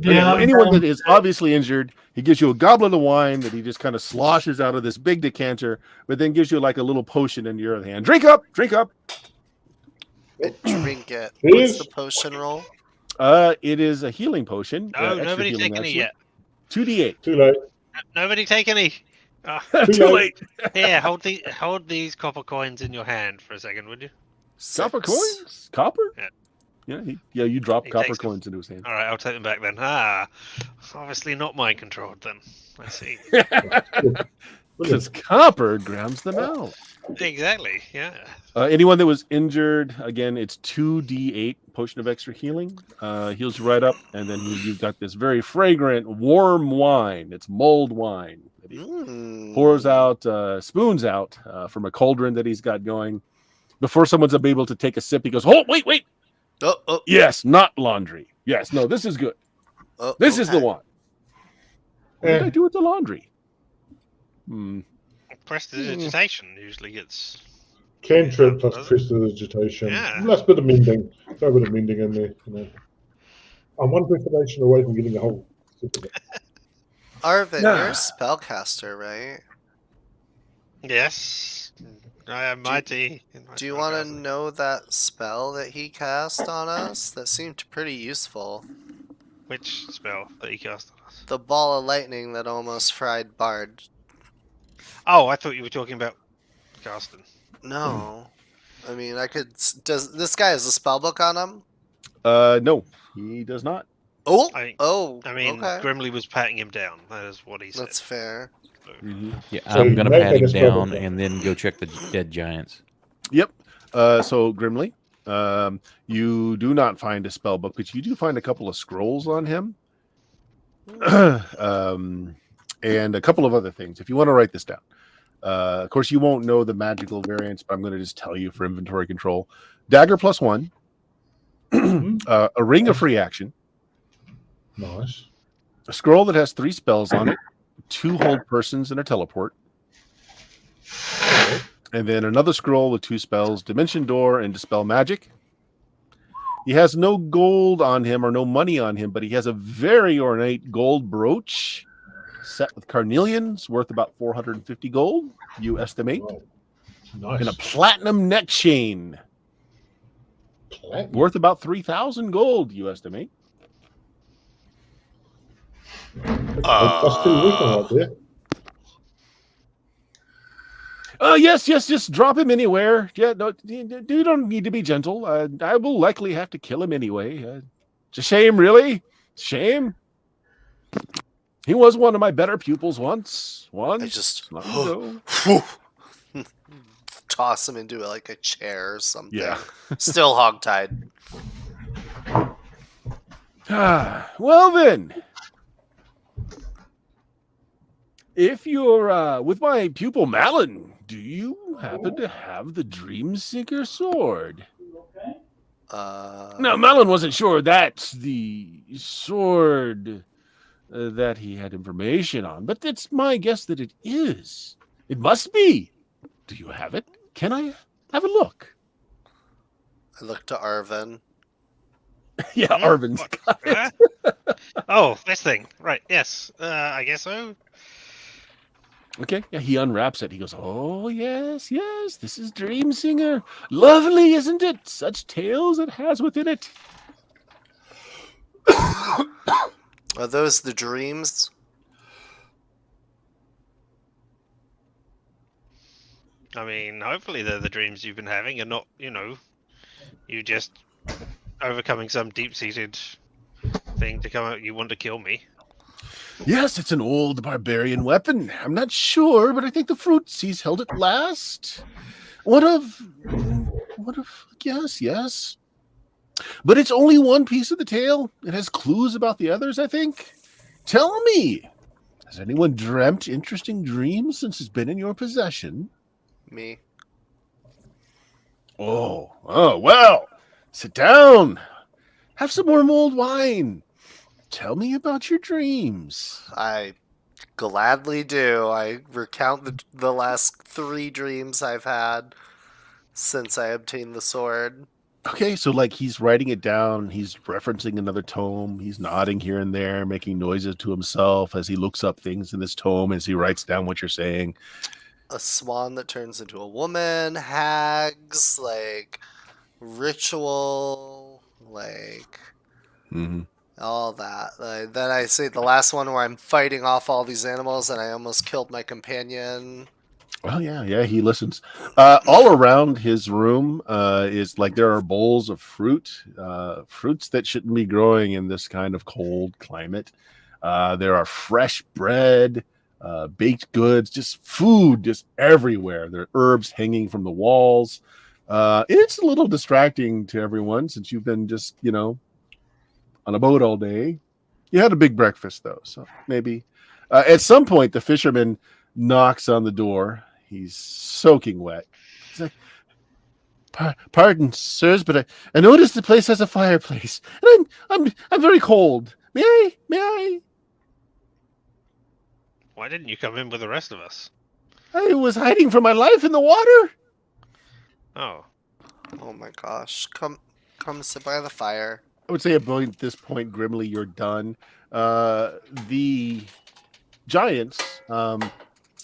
Yeah, I'm Anyone down- that is obviously injured, he gives you a goblet of wine that he just kind of sloshes out of this big decanter, but then gives you like a little potion in your other hand. Drink up. I drink it. Please? What's the potion roll? It is a healing potion. No, extra nobody healing, taken any actually. yet. 2d8. Too late. Nobody take any. Too late. Here, hold these copper coins in your hand for a second, would you? Copper 6. coins? Copper? Yeah. Yeah, you drop He copper takes them. coins into his hand. All right, I'll take them back then. Obviously not mind controlled then. I see. Because copper grounds them out. Exactly. Yeah. Anyone that was injured, again, it's 2d8 potion of extra healing. Heals you right up, and then you've got this very fragrant, warm wine. It's mulled wine that he pours out, spoons out from a cauldron that he's got going. Before someone's able to take a sip, he goes, "Oh, wait! Oh. Yes, not laundry. Yes, no, this is good. This is the one. What did I do with the laundry? Prestidigitation usually gets Cantrip plus prestidigitation. Yeah. Less bit of mending. Throw a bit of mending in there. You know. I'm one prestidigitation away from getting the whole. Arvin, you're a spellcaster, right? Yes. I am mighty. Do you want to know that spell that he cast on us? That seemed pretty useful. Which spell that he cast on us? The ball of lightning that almost fried Bard. Oh, I thought you were talking about casting. No. I mean, I could... Does this guy has a spell book on him? No, he does not. Oh! I mean, okay. Grimly was patting him down. That is what he said. That's fair. Yeah, So I'm you gonna may pat take him a spell down book. and then go check the dead giants. Yep. So Grimly, you do not find a spell book, but you do find a couple of scrolls on him, and a couple of other things. If you want to write this down, of course you won't know the magical variants, but I'm going to just tell you for inventory control: dagger +1, a ring of free action, Nice. a scroll that has 3 spells on it, 2 hold persons, and a teleport. And then another scroll with 2 spells, Dimension Door and Dispel Magic. He has no gold on him or no money on him, but he has a very ornate gold brooch set with carnelians worth about 450 gold, you estimate. Wow. Nice. And a platinum neck chain Platinum. worth about 3,000 gold, you estimate. That's pretty weak right there. Yes, just drop him anywhere. Yeah, no, you don't need to be gentle. I will likely have to kill him anyway. It's a shame, really. Shame. He was one of my better pupils once. I just Long ago. toss him into like a chair or something. Yeah. Still hogtied. Well then, if you're with my pupil Malin, do you happen to have the Dreamseeker sword? Now, Malin wasn't sure that's the sword that he had information on, but it's my guess that it is. It must be. Do you have it? Can I have a look? I look to Arvin. Yeah, Arvin's got it. Oh, this thing. Right, yes. I guess so. Okay, yeah, he unwraps it. He goes, "Oh, yes, this is Dreamsinger. Lovely, isn't it? Such tales it has within it." Are those the dreams? I mean, hopefully they're the dreams you've been having and not, you just overcoming some deep-seated thing to come out. You want to kill me. Yes, it's an old barbarian weapon. I'm not sure, but I think the fruits he's held it last. What of, yes. But it's only one piece of the tale. It has clues about the others, I think. Tell me, has anyone dreamt interesting dreams since it's been in your possession? Me. Oh, well, sit down. Have some more mulled wine. Tell me about your dreams. I gladly do. I recount the last 3 dreams I've had since I obtained the sword. Okay, so like he's writing it down. He's referencing another tome. He's nodding here and there, making noises to himself as he looks up things in this tome as he writes down what you're saying. A swan that turns into a woman, hags, like ritual, like all that. Then I say the last one where I'm fighting off all these animals and I almost killed my companion. Well, yeah, he listens. All around his room is like there are bowls of fruits that shouldn't be growing in this kind of cold climate. There are fresh bread, baked goods, just food, just everywhere. There are herbs hanging from the walls. It's a little distracting to everyone since you've been just, on a boat all day. You had a big breakfast, though, so maybe. At some point, the fisherman knocks on the door. He's soaking wet. He's like, "Pardon, sirs, but I noticed the place has a fireplace, and I'm very cold. May I? Why didn't you come in with the rest of us? I was hiding for my life in the water." Oh, Oh my gosh. Come sit by the fire. I would say at this point, Grimly, you're done. The giants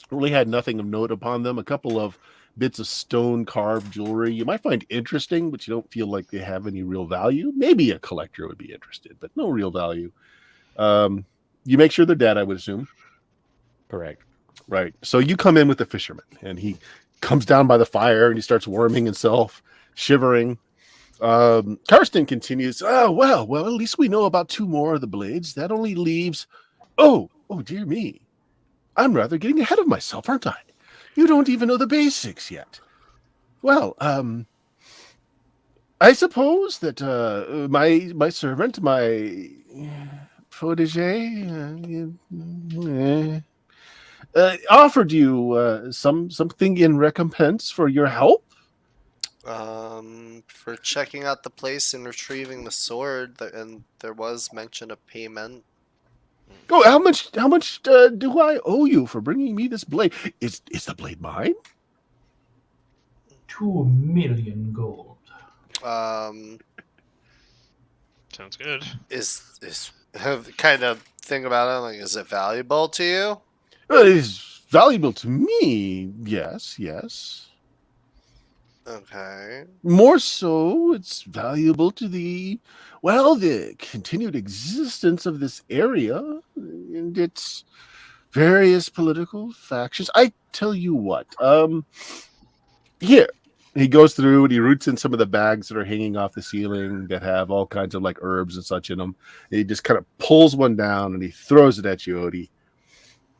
really had nothing of note upon them. A couple of bits of stone carved jewelry you might find interesting, but you don't feel like they have any real value. Maybe a collector would be interested, but no real value. You make sure they're dead, I would assume. Correct. Right. So you come in with the fisherman, and he comes down by the fire, and he starts warming himself, shivering. Karsten continues, "Oh, well, at least we know about 2 more of the blades. That only leaves... Oh, dear me. I'm rather getting ahead of myself, aren't I? You don't even know the basics yet. Well, I suppose that my servant, my protege, offered you something in recompense for your help." For checking out the place and retrieving the sword, and there was mention of payment. Oh, how much do I owe you for bringing me this blade? Is the blade mine? 2 million gold. sounds good. Have kind of think about it. Like, is it valuable to you? Well, it is valuable to me. Yes. Okay. More so, it's valuable to the continued existence of this area and its various political factions. I tell you what, here, he goes through and he roots in some of the bags that are hanging off the ceiling that have all kinds of like herbs and such in them. And he just kind of pulls one down and he throws it at you, Odie.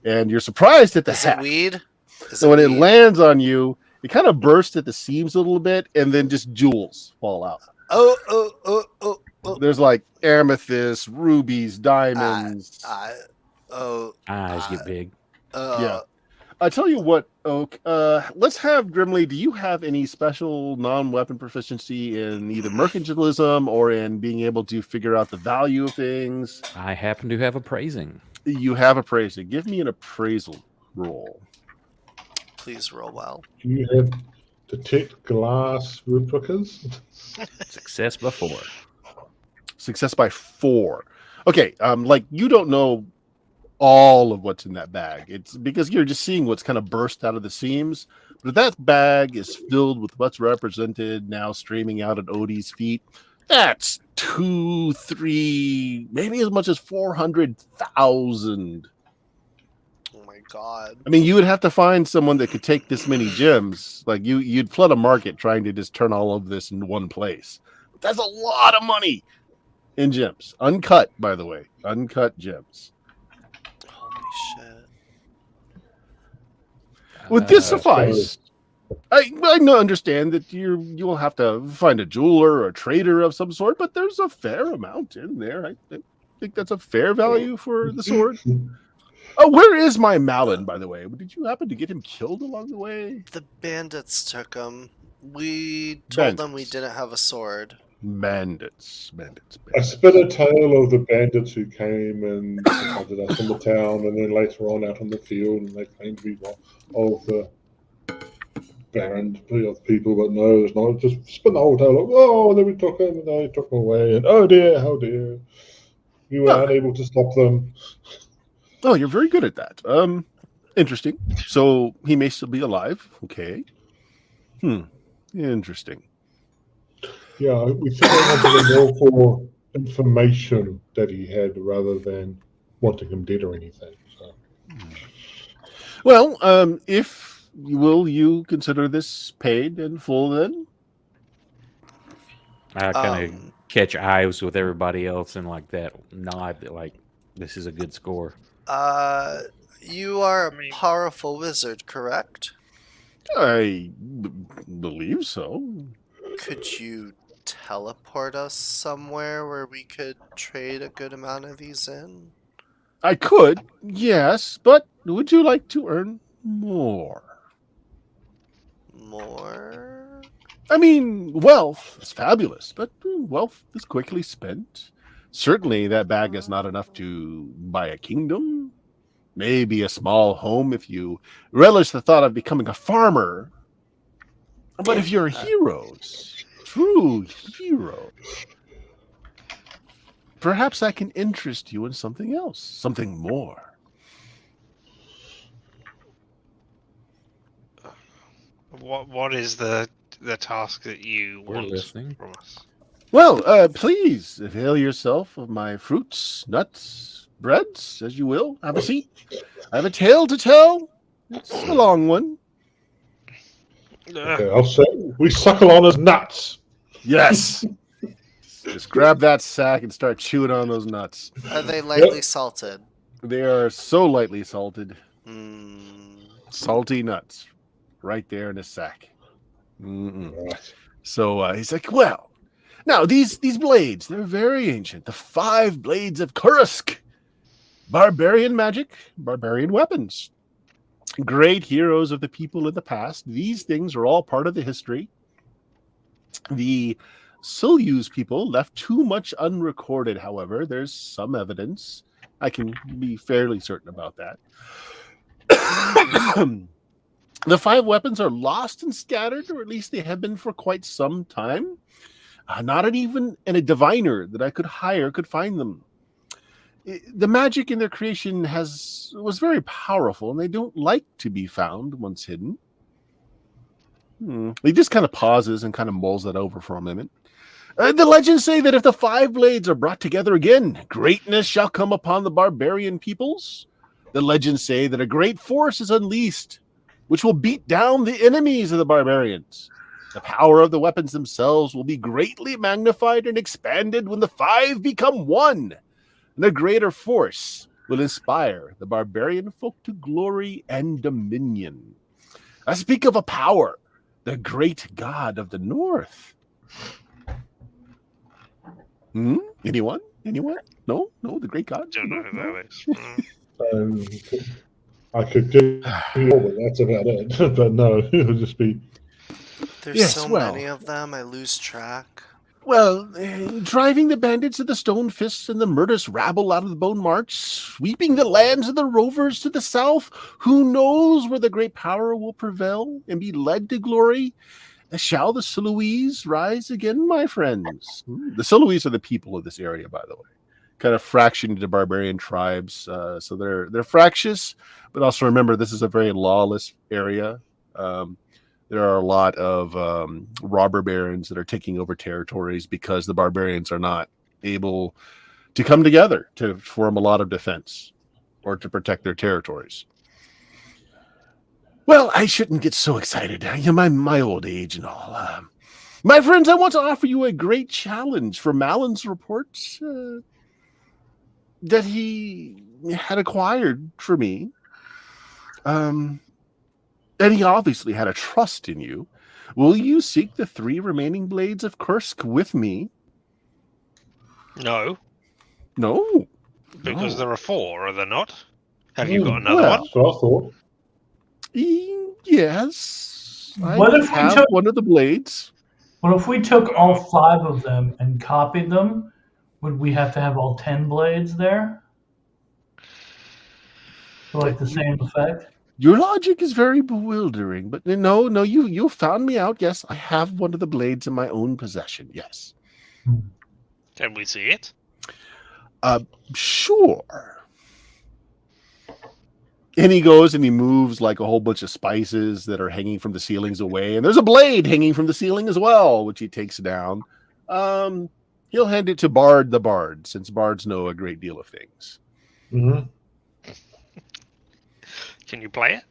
And you're surprised at the Is heck. it weed? So when it lands on you, it kind of bursts at the seams a little bit, and then just jewels fall out. Oh. There's like amethyst, rubies, diamonds. Eyes get big. Yeah. I tell you what, Oak. Let's have Grimly. Do you have any special non-weapon proficiency in either mercantilism or in being able to figure out the value of things? I happen to have appraising. You have appraising. Give me an appraisal roll. Please roll well. Do you have detect glass replicas? Success by 4. Success by 4. Okay, like you don't know all of what's in that bag. It's because you're just seeing what's kind of burst out of the seams. But that bag is filled with what's represented now streaming out at Odie's feet. That's 2, 3, maybe as much as 400,000. Oh my god. I mean, you would have to find someone that could take this many gems. Like you'd flood a market trying to just turn all of this in one place. But that's a lot of money in gems. Uncut, by the way. Uncut gems. Holy shit. Would this suffice? I understand that you'll have to find a jeweler or a trader of some sort, but there's a fair amount in there. I think that's a fair value for the sword. Oh, where is my Malin, by the way? Did you happen to get him killed along the way? The bandits took him. We told them we didn't have a sword. Bandits. I spit a tale of the bandits who came and confronted us in the town, and then later on out on the field, and they claimed to be all of the Baron people, but no, it's not. Just spin the whole tale of, and then we took him, and they took him away, and oh dear, how dear. You were unable to stop them. Oh, you're very good at that. Interesting. So he may still be alive. Okay. Interesting. Yeah, we think they wanted more for information that he had rather than wanting him dead or anything. So. Well, if you consider this paid in full then? I kind of catch eyes with everybody else and like that nod that like this is a good score. You are a I mean- powerful wizard, correct? I believe so. Could you teleport us somewhere where we could trade a good amount of these in? I could, yes, but would you like to earn more? More? I mean, wealth is fabulous, but wealth is quickly spent. Certainly, that bag is not enough to buy a kingdom. Maybe a small home if you relish the thought of becoming a farmer. But if you're heroes, true heroes, perhaps I can interest you in something else, something more. What is the task that you We're want listening. from us? Well, please avail yourself of my fruits, nuts, breads, as you will. Have a seat. I have a tale to tell. It's a long one. Okay, I'll say we suckle on as nuts. Yes. Just grab that sack and start chewing on those nuts. Are they lightly salted? They are so lightly salted. Hmm. Salty nuts. Right there in a sack. Mm-mm. Right. So he's like, well, now these blades, they're very ancient. The 5 blades of Kursk. Barbarian magic, barbarian weapons. Great heroes of the people in the past. These things are all part of the history. The Silyus people left too much unrecorded, however. There's some evidence. I can be fairly certain about that. The 5 weapons are lost and scattered, or at least they have been for quite some time. Not even a diviner that I could hire could find them. The magic in their creation was very powerful, and they don't like to be found once hidden. He just kind of pauses and kind of mulls that over for a minute. The legends say that if the 5 blades are brought together again, greatness shall come upon the barbarian peoples. The legends say that a great force is unleashed, which will beat down the enemies of the barbarians. The power of the weapons themselves will be greatly magnified and expanded when the 5 become one. And a greater force will inspire the barbarian folk to glory and dominion. I speak of a power, the great god of the north. Anyone? No, the great god. Don't know who No? that is. I could do more, but that's about it. But no, it'll just be. There's Yes, so well. many of them, I lose track. Well, driving the bandits of the Stone Fists and the murderous rabble out of the Bone March, sweeping the lands of the rovers to the south, who knows where the great power will prevail and be led to glory? Shall the Siluese rise again, my friends? The Siluese are the people of this area, by the way. Kind of fractioned into barbarian tribes, so they're fractious, but also remember this is a very lawless area. There are a lot of robber barons that are taking over territories because the barbarians are not able to come together to form a lot of defense or to protect their territories. Well, I shouldn't get so excited. My old age and all. My friends, I want to offer you a great challenge for Malin's reports that he had acquired for me. And he obviously had a trust in you. Will you seek the 3 remaining blades of Kursk with me? No, No. because No. there are 4, are there not? Have you got Hmm, another well, one? That's what I thought. Yes. What I if we have took- one of the blades. What if we took all 5 of them and copied them? Would we have to have all 10 blades there? For like the same effect? Your logic is very bewildering, but no, you found me out. Yes, I have one of the blades in my own possession. Yes. Can we see it? Sure. And he goes and he moves like a whole bunch of spices that are hanging from the ceilings away. And there's a blade hanging from the ceiling as well, which he takes down. He'll hand it to Bard the Bard, since bards know a great deal of things. Mm-hmm. Can you play it?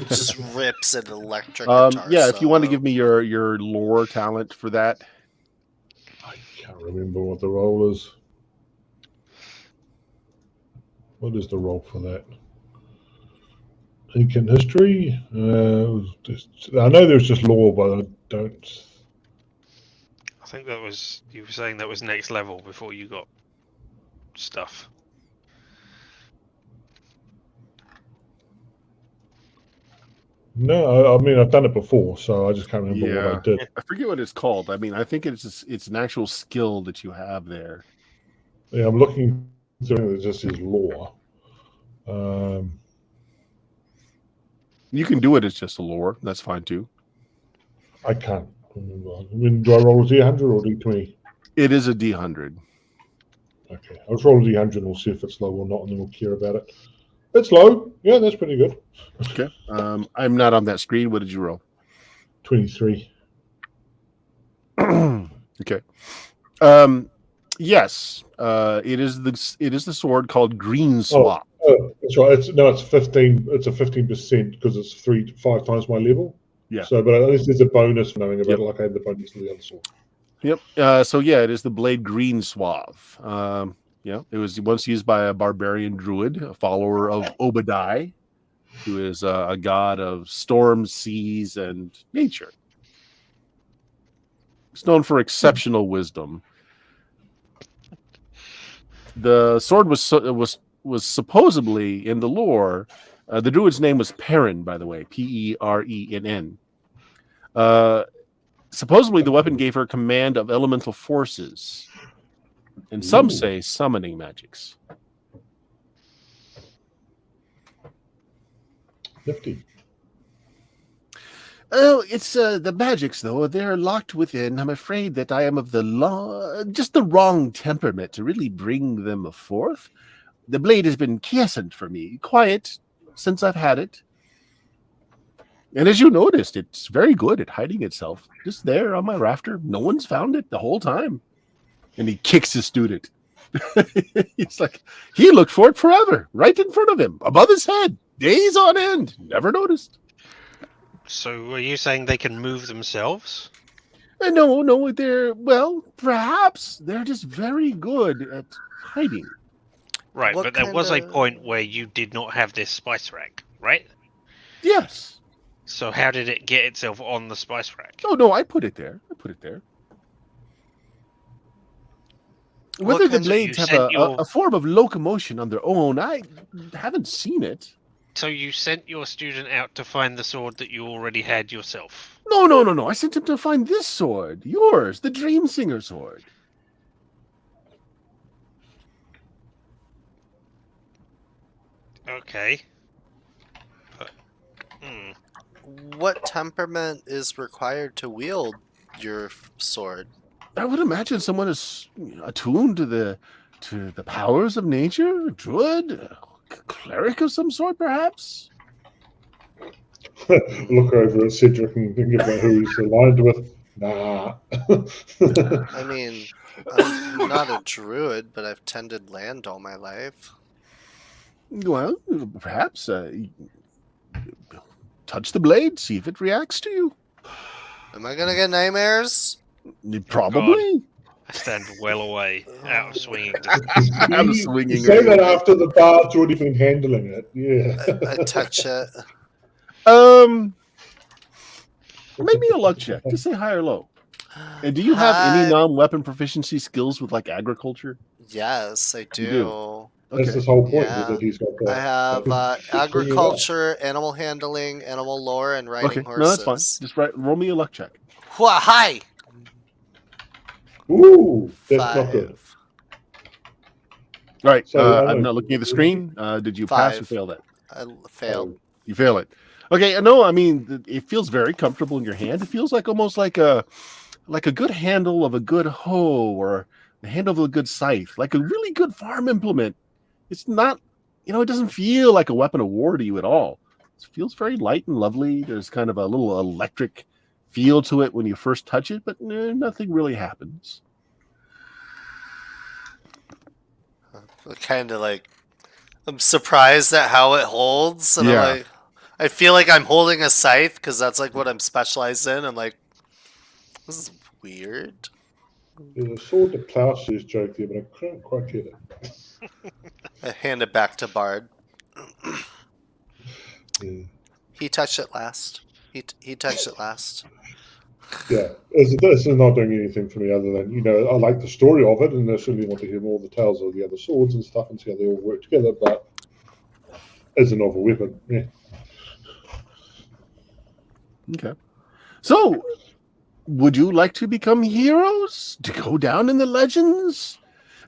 Just rips an electric guitar Yeah, if you want to solo. give me your lore talent for that. I can't remember what the role is. What is the roll for that? Ancient history. I know there's just lore, but I don't. I think that was you were saying that was next level before you got stuff. No, I mean I've done it before, so I just can't remember what I did. I forget what it's called. I mean, I think it's an actual skill that you have there. Yeah, I'm looking through it. Just says lore. You can do it as just a lore. That's fine too. I can't remember. I mean, do I roll a D100 or D20? It is a D100. Okay, I'll roll a D100 and we'll see if it's low or not, and then we'll care about it. It's low. Yeah, that's pretty good. Okay. I'm not on that screen. What did you roll? 23. Okay. Yes. It is the sword called Green Swap. Oh, that's right. It's 15. It's a 15% because it's 5 times my level. Yeah. So, but at least there's a bonus for knowing about it, like I had the bonus to the other sword. Yep. So yeah, it is the blade Green Suave. It was once used by a barbarian druid, a follower of Obadiah, who is a god of storms, seas, and nature. It's known for exceptional wisdom. The sword was supposedly in the lore. The druid's name was Perrin, by the way, Perenn. Supposedly, the weapon gave her command of elemental forces, and some say summoning magics. Nifty. Oh, it's the magics, though. They're locked within. I'm afraid that I am of just the wrong temperament to really bring them forth. The blade has been quiescent for me, quiet since I've had it. And as you noticed, it's very good at hiding itself. Just there on my rafter. No one's found it the whole time. And he kicks his student. He's like, he looked for it forever, right in front of him, above his head, days on end. Never noticed. So are you saying they can move themselves? No, perhaps they're just very good at hiding. Right, What but there kind was a of- point where you did not have this spice rack, right? Yes. So how did it get itself on the spice rack? Oh, no, I put it there. What Whether the kinds of- blades you have sent your- a form of locomotion on their own, I haven't seen it. So you sent your student out to find the sword that you already had yourself? No. I sent him to find this sword. Yours, the Dream Singer sword. Okay. What temperament is required to wield your sword? I would imagine someone is attuned to the powers of nature, a druid, a cleric of some sort, perhaps. Look over at Cedric and think about who he's aligned with. Nah. I mean, I'm not a druid, but I've tended land all my life. Well, perhaps touch the blade, see if it reacts to you. Am I gonna get nightmares? Probably. I stand well away, out of swinging. I'm swinging. You say that after the bard's already been handling it. Yeah. I touch it. Maybe a luck check. Just say high or low. And do you have any non-weapon proficiency skills with like agriculture? Yes, I do. You do. That's Okay. his whole point, Yeah. is that he's got that. I have agriculture, animal handling, animal lore, and riding Okay. horses. No, that's fine. Just roll me a luck check. Hi! Ooh, that's not good. 5. All right. So, I'm not looking at the screen. Did you pass or 5. fail that? I failed. You fail it. Okay. No, I mean it feels very comfortable in your hand. It feels like almost like a good handle of a good hoe or the handle of a good scythe, like a really good farm implement. It's not, it doesn't feel like a weapon of war to you at all. It feels very light and lovely. There's kind of a little electric feel to it when you first touch it, but nothing really happens. Kind of like, I'm surprised at how it holds. And Yeah. I'm like, I feel like I'm holding a scythe because that's like what I'm specialized in. I'm like, this is weird. There's a sword to plowshares joke there, but I couldn't quite get it. I hand it back to Bard. Yeah. He touched it last. He touched it last. Yeah, this is not doing anything for me other than, I like the story of it, and I certainly want to hear more of the tales of the other swords and stuff and see how they all work together, but as a novel weapon, yeah. Okay. So, would you like to become heroes? To go down in the legends?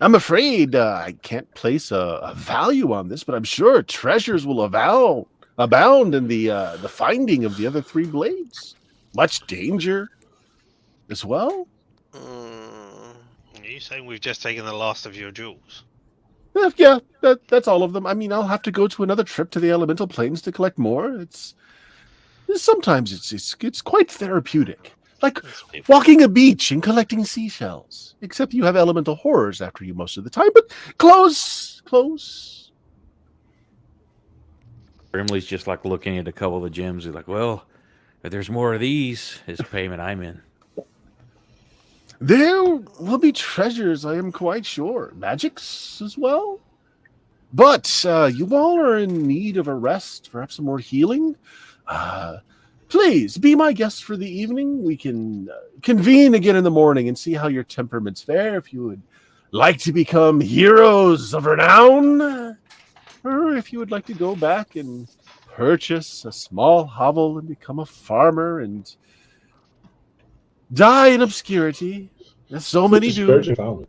I'm afraid I can't place a value on this, but I'm sure treasures will abound in the finding of the other 3 blades. Much danger as well. Are you saying we've just taken the last of your jewels? Yeah, that's all of them. I mean, I'll have to go to another trip to the elemental planes to collect more. Sometimes it's quite therapeutic, like walking a beach and collecting seashells. Except you have elemental horrors after you most of the time. But close. Brimley's just like looking at a couple of the gems. He's like, well, if there's more of these, it's payment I'm in. There will be treasures, I am quite sure. Magics as well. But you all are in need of a rest, perhaps some more healing. Please be my guest for the evening. We can convene again in the morning and see how your temperaments fare. If you would like to become heroes of renown, or if you would like to go back and purchase a small hovel and become a farmer and die in obscurity, as so many do. Disparaging farmers.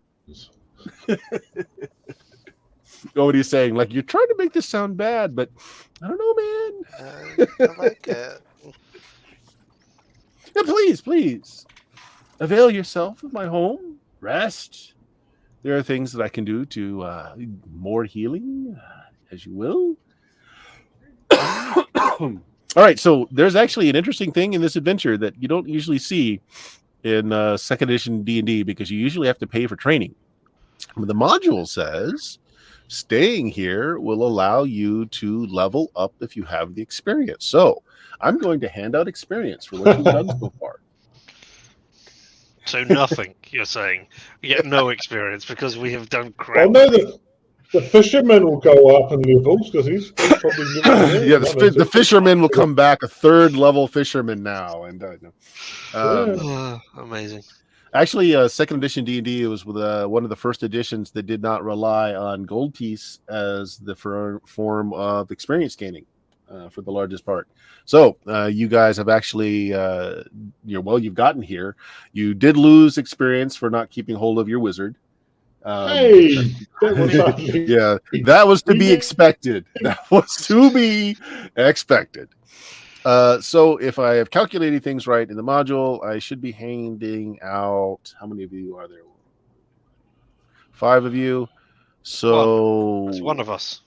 What are you saying? Like, you're trying to make this sound bad, but I don't know, man. I like it. Yeah, please. Avail yourself of my home. Rest. There are things that I can do to more healing, as you will. All right, so there's actually an interesting thing in this adventure that you don't usually see in 2nd edition D&D, because you usually have to pay for training. The module says staying here will allow you to level up if you have the experience. So I'm going to hand out experience for what you've done so far. So nothing, you're saying. We get no experience because we have done crap. Well, no, the fisherman will go up in levels because he's probably yeah, the fisherman will come back a 3rd level fisherman now, and amazing. Actually, 2nd edition D&D was with one of the first editions that did not rely on gold piece as the form of experience gaining for the largest part. So you guys have actually, you've gotten here. You did lose experience for not keeping hold of your wizard. Hey, that was yeah, that was to be expected. That was to be expected. So if I have calculated things right in the module, I should be handing out, how many of you are there? 5 of you. So That's one of us.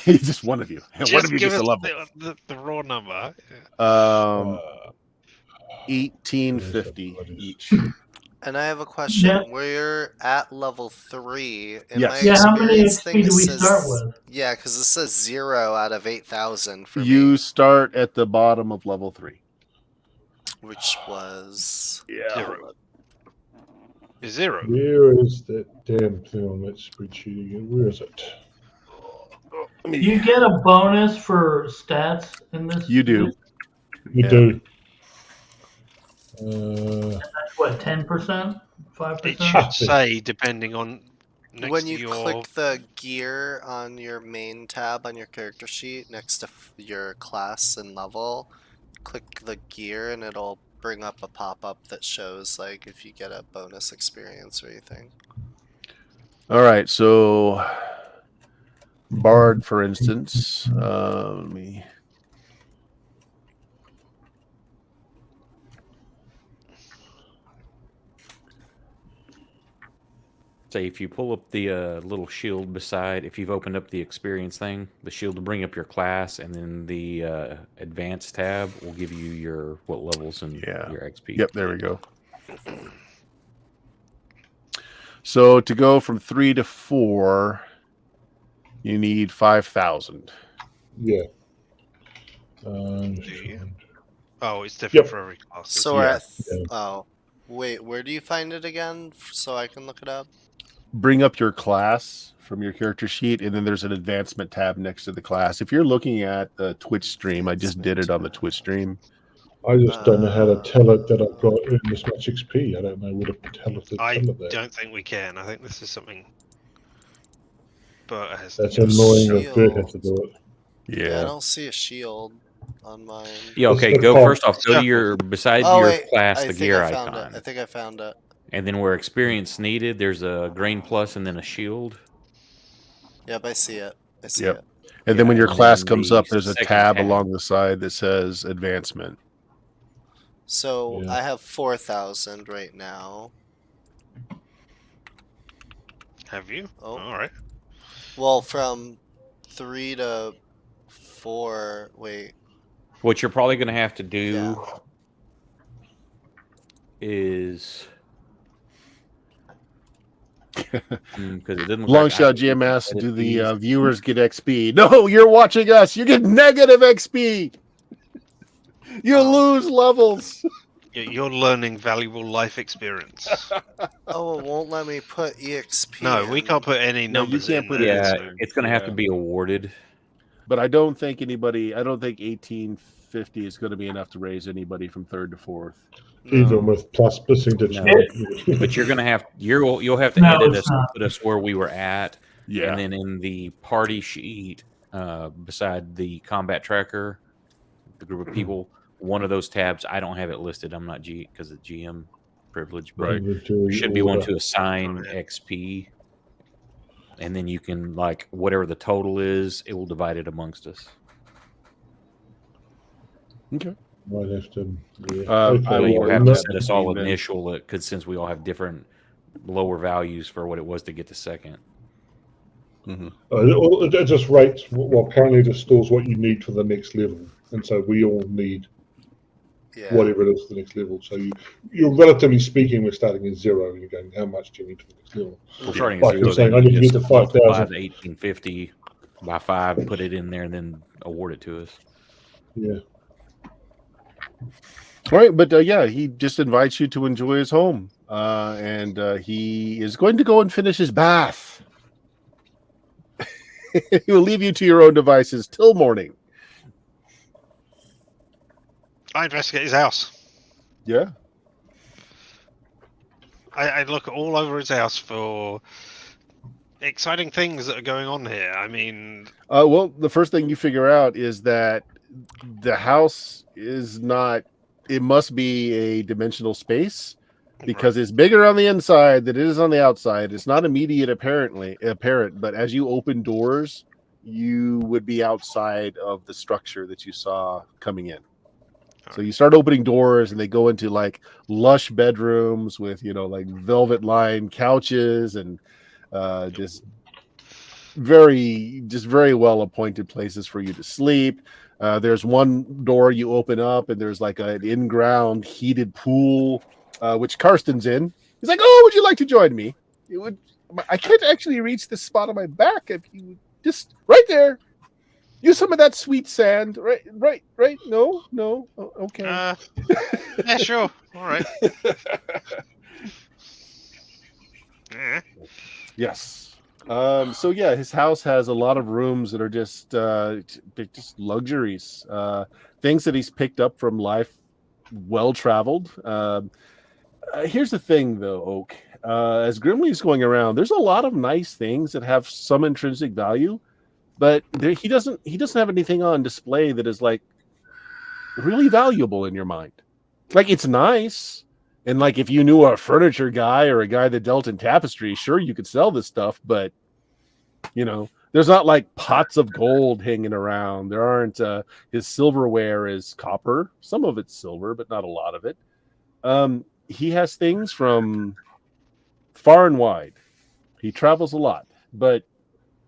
just one of you. Just one of you give gets us a level. the raw number. 1850 each. And I have a question. Yeah. We're at level 3. In Yes. my Yeah, how many experience XP thing, do it we says, start with? Yeah, because it says 0 out of 8,000 for You me, start at the bottom of level 3. which was... Yeah. 0. Is 0. Where is that damn thing on that spreadsheet again? Where is it? Do you get a bonus for stats in this? You do. You Yeah. do. That's what, 10%? 5%? It should say, depending on next when to you your... click the gear on your main tab on your character sheet next to your class and level, click the gear and it'll bring up a pop-up that shows like if you get a bonus experience or anything. All right, so Bard, for instance, let me... Say if you pull up the little shield beside, if you've opened up the experience thing, the shield will bring up your class, and then the advanced tab will give you your what levels and your XP. Yep, there we go. So to go from 3 to 4, you need 5,000. Yeah. Oh, it's different Yep. for every class. So we're at... Oh. Wait, where do you find it again so I can look it up? Bring up your class from your character sheet, and then there's an advancement tab next to the class. If you're looking at the Twitch stream, I just did it on the Twitch stream. I just don't know how to tell it that I've got this much XP. I don't know what to tell it. I Tell it that. don't think we can. I think this is something. But has That's to do with annoying the that Bert has to do it. Yeah, I don't see a shield on mine. Yeah, okay, It's the go comp. first off. Go to your beside Oh, your wait, class, I the think gear I found icon, it. I think I found it. and then where experience needed, there's a grain plus and then a shield. Yep, I see it. I see Yep. it. And then when your and class then comes the up, there's a second tab along the side that says advancement. So Yeah. I have 4,000 right now. Have you? Oh. All right. Well, from 3 to 4. Wait. What you're probably going to have to do Yeah. is because it didn't look Long like I shot could GM asks, edit do these. the viewers get XP? No, you're watching us. You get negative XP. You lose levels. You're learning valuable life experience. Oh, it won't let me put EXP. No, we in. can't put any No, you numbers can't in put there. Yeah, so- it's going to have to be awarded. But I don't think 1850 is going to be enough to raise anybody from 3rd to 4th. Even with plus percentage. No. But you're going to have you'll have to No, edit it's us, not. put us where we were at, Yeah. and then in the party sheet beside the combat tracker, the group of people, one of those tabs. I don't have it listed. I'm not because of GM privilege, but Right. there should be one order. to assign XP, and then you can whatever the total is, it will divide it amongst us. Okay. Might have to. Yeah. I So will you work have on to that set us all between then. initial, because since we all have different lower values for what it was to get to second. It just rates. Well, currently it just stores what you need for the next level, and so we all need whatever it is for the next level. So you're relatively speaking, we're starting at 0, and you're going, how much do you need for the next level? We're starting Like at you're 0. saying, Then I need you to get just to multiply 5,000. the 1850 by 5, put it in there, and then award it to us. Yeah. All right, but yeah, he just invites you to enjoy his home, and he is going to go and finish his bath. He will leave you to your own devices till morning. I investigate his house. Yeah. I look all over his house for exciting things that are going on here. I mean, Well, the first thing you figure out is that the house is not. It must be a dimensional space because it's bigger on the inside than it is on the outside. It's not immediate apparent, but as you open doors, you would be outside of the structure that you saw coming in. So you start opening doors, and they go into like lush bedrooms with like velvet lined couches and just very well appointed places for you to sleep. There's one door you open up, and there's like an in-ground heated pool, which Karsten's in. He's like, "Oh, would you like to join me? I can't actually reach the spot on my back. If you just right there, use some of that sweet sand. Right. No. Oh, okay. yeah, sure. All right. Yeah. Yes. So yeah, his house has a lot of rooms that are just luxuries, things that he's picked up from life, well traveled. Here's the thing, though, Oak. As Grimley's going around, there's a lot of nice things that have some intrinsic value, but he doesn't have anything on display that is like really valuable in your mind. Like, it's nice. And like, if you knew a furniture guy or a guy that dealt in tapestry, sure, you could sell this stuff, but there's not like pots of gold hanging around. There aren't. His silverware is copper. Some of it's silver, but not a lot of it. He has things from far and wide. He travels a lot, but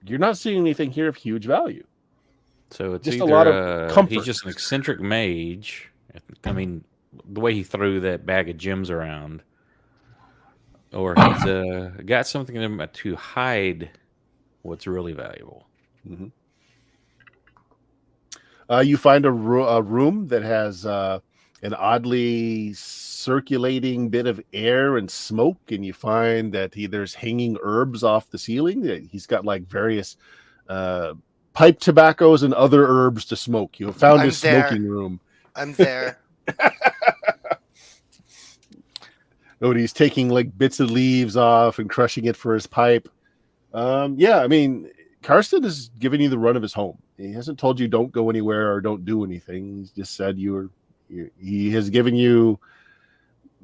you're not seeing anything here of huge value. So it's Just either a lot of comfort. he's just an eccentric mage. I mean, the way he threw that bag of gems around, or he's got something in him to hide what's really valuable. You find a room that has an an oddly circulating bit of air and smoke, and you find that there's hanging herbs off the ceiling. He's got like various pipe tobaccos and other herbs to smoke. You have found his smoking room. I'm there. Oh, he's taking like bits of leaves off and crushing it for his pipe. Yeah, I mean, Karsten has given you the run of his home. He hasn't told you don't go anywhere or don't do anything. He's just said he has given you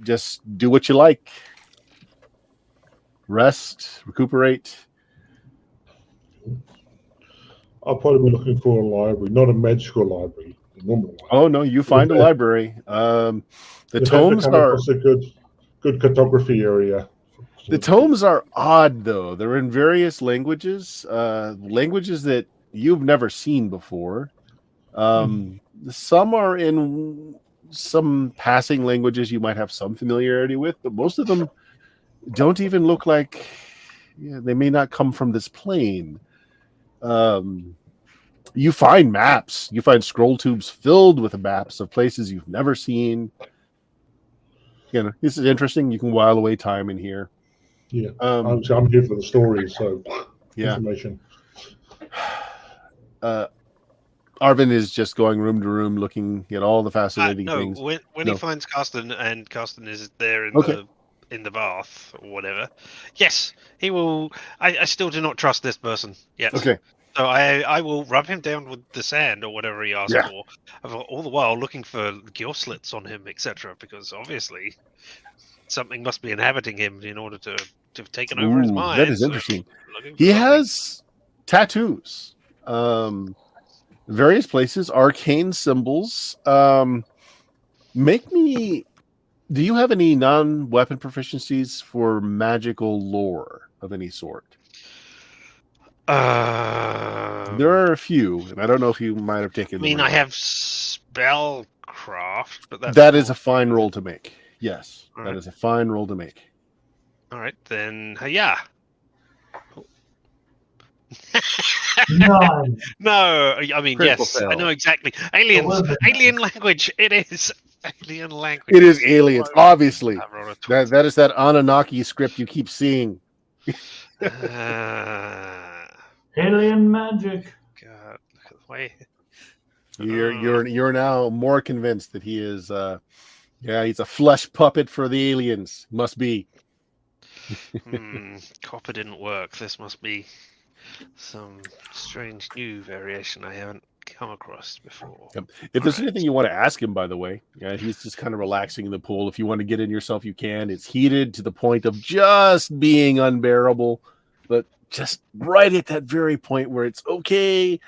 just do what you like. Rest, recuperate. I'll probably be looking for a library, not a magical library, a normal library. Oh no, you find a library. The tomes are a good cartography area. The tomes are odd though. They're in various languages, languages that you've never seen before. Some are in some passing languages you might have some familiarity with, but most of them don't even look like they may not come from this plane. You find maps. You find scroll tubes filled with maps of places you've never seen. You know, this is interesting. You can while away time in here. Yeah, I'm here for the story, so yeah. Information. Arvin is just going room to room looking at all the fascinating things. When he finds Karsten and Karsten is there in the bath or whatever, yes, he will. I still do not trust this person. Yes. Okay. So I will rub him down with the sand or whatever he asked for, all the while looking for gill slits on him, etc. Because obviously something must be inhabiting him in order to have taken over his mind. That is interesting. He has tattoos, various places, arcane symbols. Do you have any non-weapon proficiencies for magical lore of any sort? There are a few, and I don't know if you might have taken them. I have spellcraft, but that is a fine roll to make. Yes, that is a fine roll to make. All right, then, yeah. No, I mean, Critical yes, fail. I know exactly. Alien language. It is alien language. It is aliens, obviously. That is that Anunnaki script you keep seeing. Alien magic. God, look at the way. You're now more convinced that he is. He's a flesh puppet for the aliens. Must be. Copper didn't work. This must be some strange new variation I haven't come across before. Yep. If there's anything you want to ask him, by the way, he's just kind of relaxing in the pool. If you want to get in yourself, you can. It's heated to the point of just being unbearable, but just right at that very point where it's okay.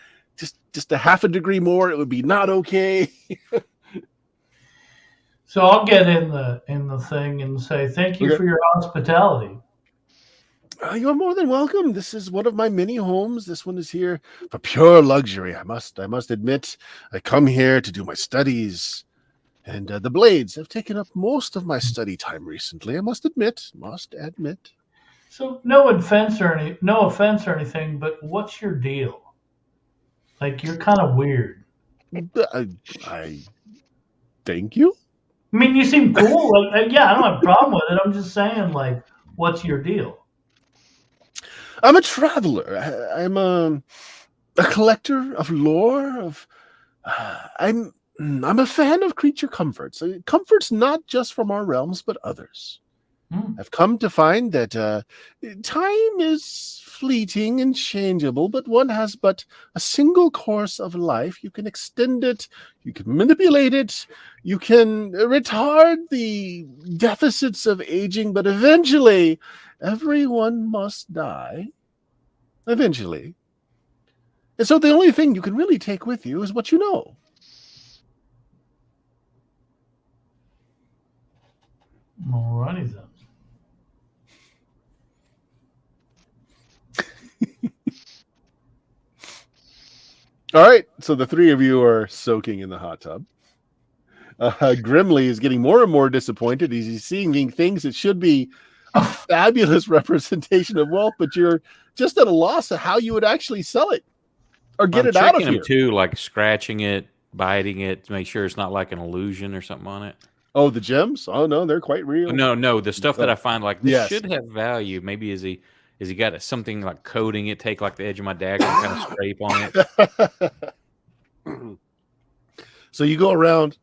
Just a half a degree more, it would be not okay. So I'll get in the thing and say thank you for your hospitality. You're more than welcome. This is one of my many homes. This one is here for pure luxury. I must admit, I come here to do my studies, and the blades have taken up most of my study time recently. I must admit. So no offense or anything, but what's your deal? Like, you're kind of weird. I thank you. I mean, you seem cool. I don't have a problem with it. I'm just saying, like, what's your deal? I'm a traveler. I'm a collector of lore. I'm a fan of creature comforts. Comforts not just from our realms, but others. I've come to find that time is fleeting and changeable, but one has but a single course of life. You can extend it, you can manipulate it, you can retard the deficits of aging, but eventually everyone must die. Eventually. And so the only thing you can really take with you is what you know. Alrighty then. All right, so the three of you are soaking in the hot tub. Grimly is getting more and more disappointed. He's seeing things that should be a fabulous representation of wealth, but you're just at a loss of how you would actually sell it or get it out of here. Too, like scratching it, biting it to make sure it's not like an illusion or something on it? Oh, the gems? Oh no, they're quite real. No, the stuff that Oh, I find like this yes. should have value. Maybe is he got something like coating it? Take like the edge of my dagger and kind of scrape on it. So you go around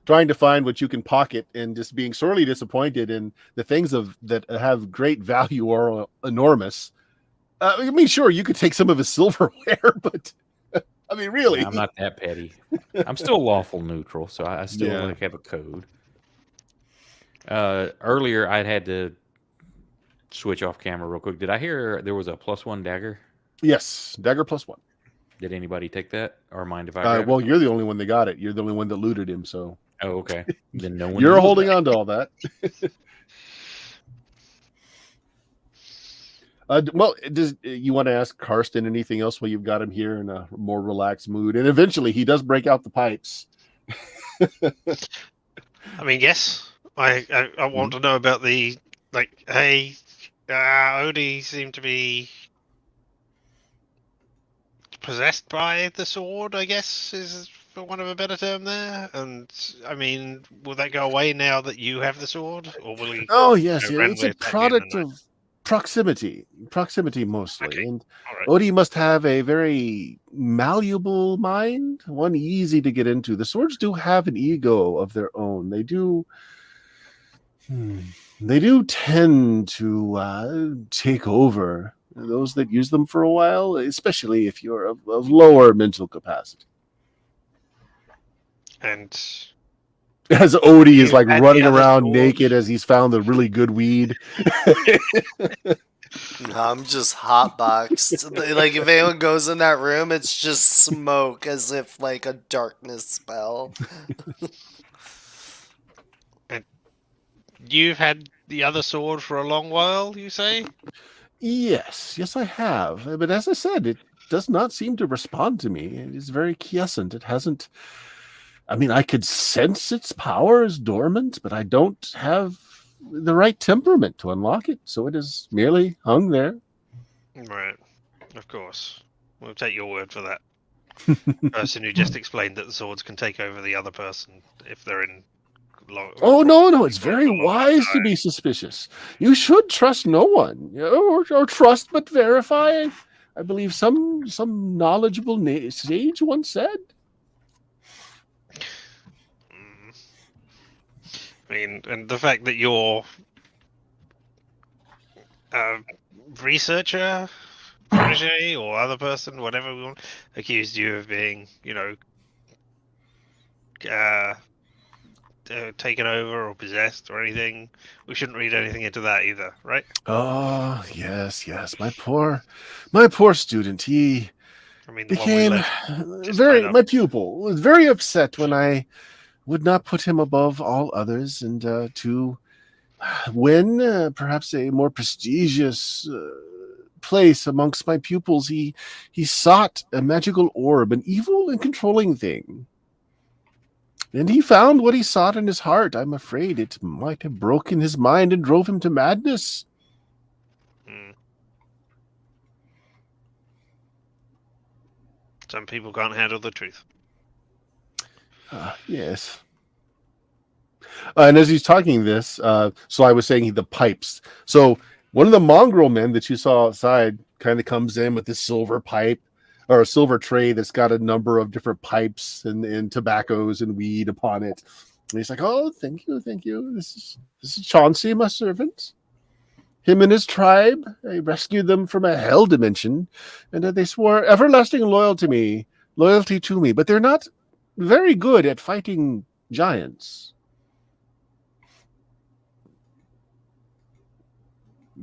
trying to find what you can pocket and just being sorely disappointed, and the things that have great value are enormous. I mean, sure, you could take some of his silverware, but I mean, really, I'm not that petty. I'm still lawful neutral, so I still Yeah. like have a code. Earlier, I'd had to switch off camera real quick. Did I hear there was a +1 dagger? Yes, dagger +1. Did anybody take that, or mind if I grab Well, it? you're the only one that got it. You're the only one that looted him, so Oh, okay. Then no one. you're knew holding about on to all that. Well, does you want to ask Karsten anything else while you've got him here in a more relaxed mood? And eventually, he does break out the pipes. I mean, yes. I want to know about the hey, Odie seemed to be possessed by the sword, I guess, is for want of a better term there. And I mean, will that go away now that you have the sword, or will he? Oh yes, you yeah, know, it's a randomly attack you in the product night? of proximity mostly. Okay. And All right. Odie must have a very malleable mind, one easy to get into. The swords do have an ego of their own. They do tend to take over those that use them for a while, especially if you're of lower mental capacity. And As Odie is You like had the running other around sword. naked as he's found the really good weed. I'm just hotboxed. Like if anyone goes in that room, it's just smoke, as if like a darkness spell. you've had the other sword for a long while, you say? Yes, I have. But as I said, it does not seem to respond to me. It is very quiescent. It hasn't. I mean, I could sense its power is dormant, but I don't have the right temperament to unlock it. So it is merely hung there. Right. Of course. We'll take your word for that. Person who just explained that the swords can take over the other person if they're in. Oh no! It's very wise to be suspicious. You should trust no one, or trust but verify. I believe some knowledgeable sage once said. I mean, and the fact that your researcher, protege, or other person, whatever we want, accused you of being, taken over or possessed or anything, we shouldn't read anything into that either, right? Oh yes. My poor student. He I mean, the became one we let my pupil was very upset when I would not put him above all others, and to win perhaps a more prestigious place amongst my pupils, he sought a magical orb, an evil and controlling thing. And he found what he sought in his heart. I'm afraid it might have broken his mind and drove him to madness. Some people can't handle the truth. Yes. And as he's talking this, so I was saying the pipes. So one of the mongrel men that you saw outside kind of comes in with this silver pipe or a silver tray that's got a number of different pipes and tobaccos and weed upon it. And he's like, "Oh, thank you. This is Chauncey, my servant. Him and his tribe, I rescued them from a hell dimension, and they swore everlasting loyalty to me. But they're not very good at fighting giants."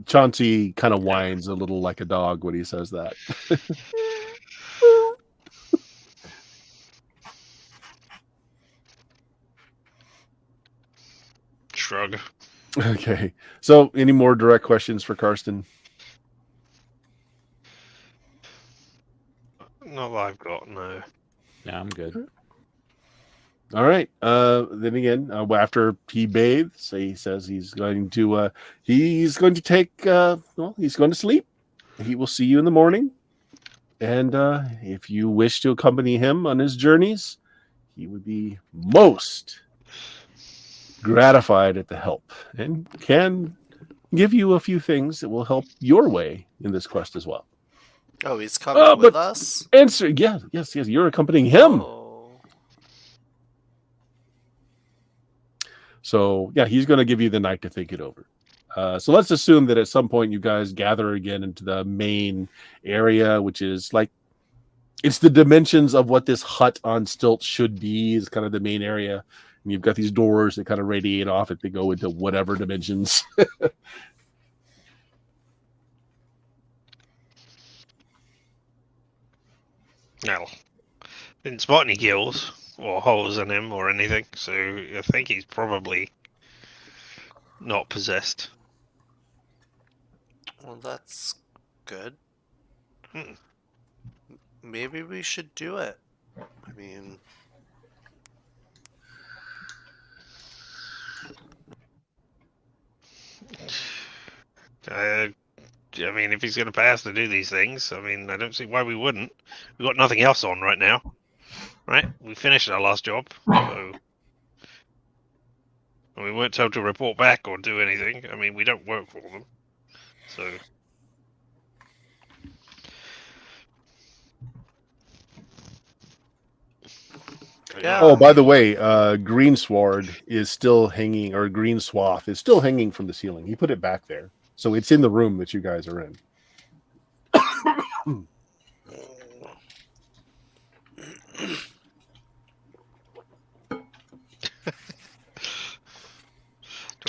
Chauncey kind of whines a little like a dog when he says that. Shrug. Okay. So, any more direct questions for Karsten? Not that I've got, no. No, I'm good. All right. Then again, after he bathes, he says he's going to take. He's going to sleep. He will see you in the morning. And if you wish to accompany him on his journeys, he would be most gratified at the help and can give you a few things that will help your way in this quest as well. Oh, he's coming with us? Answer, yes, you're accompanying him. Oh. So, yeah, he's going to give you the night to think it over. So let's assume that at some point you guys gather again into the main area, which is like, it's the dimensions of what this hut on stilts should be, is kind of the main area. And you've got these doors that kind of radiate off if they go into whatever dimensions. No. Didn't spot any gills or holes in him or anything, so I think he's probably not possessed. Well, that's good. Hmm. Maybe we should do it. I mean... I mean, if he's going to pay us to do these things, I mean, I don't see why we wouldn't. We've got nothing else on right now. Right? We finished our last job, so... And we weren't told to report back or do anything. I mean, we don't work for them. So... Yeah. Oh, by the way, Greensward is still hanging, or Green Swath is still hanging from the ceiling. He put it back there. So it's in the room that you guys are in. Do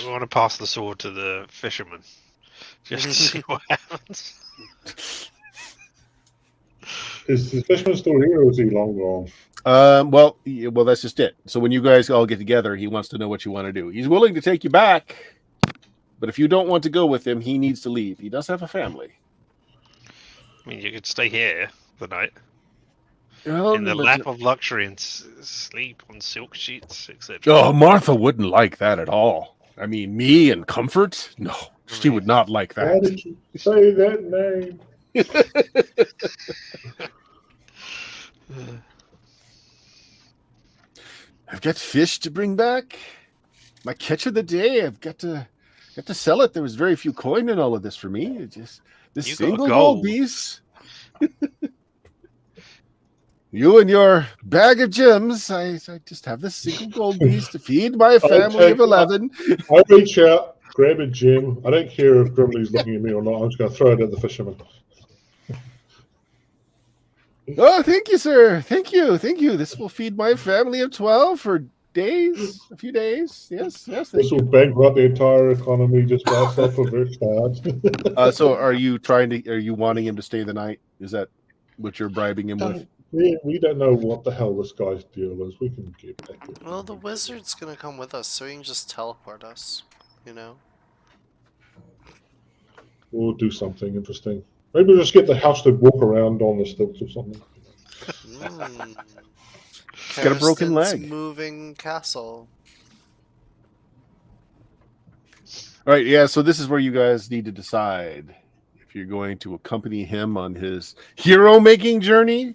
we want to pass the sword to the fisherman? Just to see what happens. Is the fisherman still here, or is he long gone? Well, that's just it. So when you guys all get together, he wants to know what you want to do. He's willing to take you back, but if you don't want to go with him, he needs to leave. He does have a family. I mean, you could stay here the night. Well, in the lap of luxury and sleep on silk sheets, etc. Oh, Martha wouldn't like that at all. I mean, me and comfort? No, she would not like that. Why did you say that name? I've got fish to bring back. My catch of the day. I've got to sell it. There was very few coin in all of this for me. It just this You single got gold gold. piece. You and your bag of gems. I just have this single gold piece to feed my family of 11. I reach out, grab a gem. I don't care if Grimley's looking at me or not. I'm just going to throw it at the fisherman. Oh, thank you, sir. Thank you. This will feed my family of 12 for days, a few days. Yes. This Thank will you. bankrupt the entire economy just by itself for very hard. So, are you wanting him to stay the night? Is that what you're bribing him with? We don't know what the hell this guy's deal is. We can get back to it. Well, the wizard's gonna come with us, so he can just teleport us, you know? We'll do something interesting. Maybe we'll just get the house to walk around on the stilts or something. Got a broken Kirsten's leg. moving castle. All right, yeah, so this is where you guys need to decide if you're going to accompany him on his hero-making journey.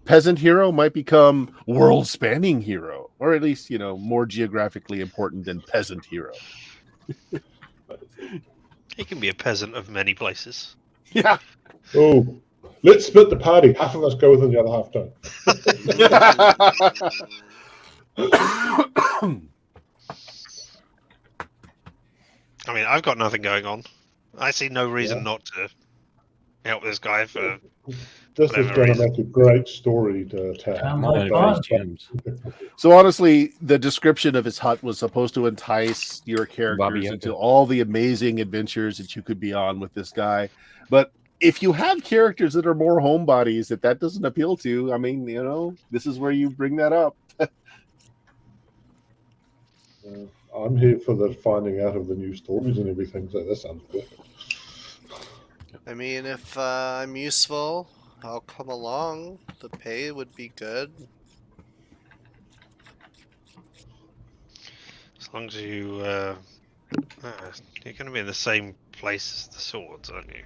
Peasant hero might become world-spanning hero, or at least, more geographically important than peasant hero. He can be a peasant of many places. Yeah. Oh, let's split the party. Half of us go with him, the other half don't. I mean, I've got nothing going on. I see no reason not to help this guy for This is going to make a great story to tell. Sounds like fun. Gems. So honestly, the description of his hut was supposed to entice your characters Bobby Yaga. into all the amazing adventures that you could be on with this guy. But if you have characters that are more homebodies that doesn't appeal to, I mean, this is where you bring that up. I'm here for the finding out of the new stories and everything, so that sounds good. I mean, if I'm useful, I'll come along. The pay would be good. as long as you you're going to be in the same place as the swords, aren't you?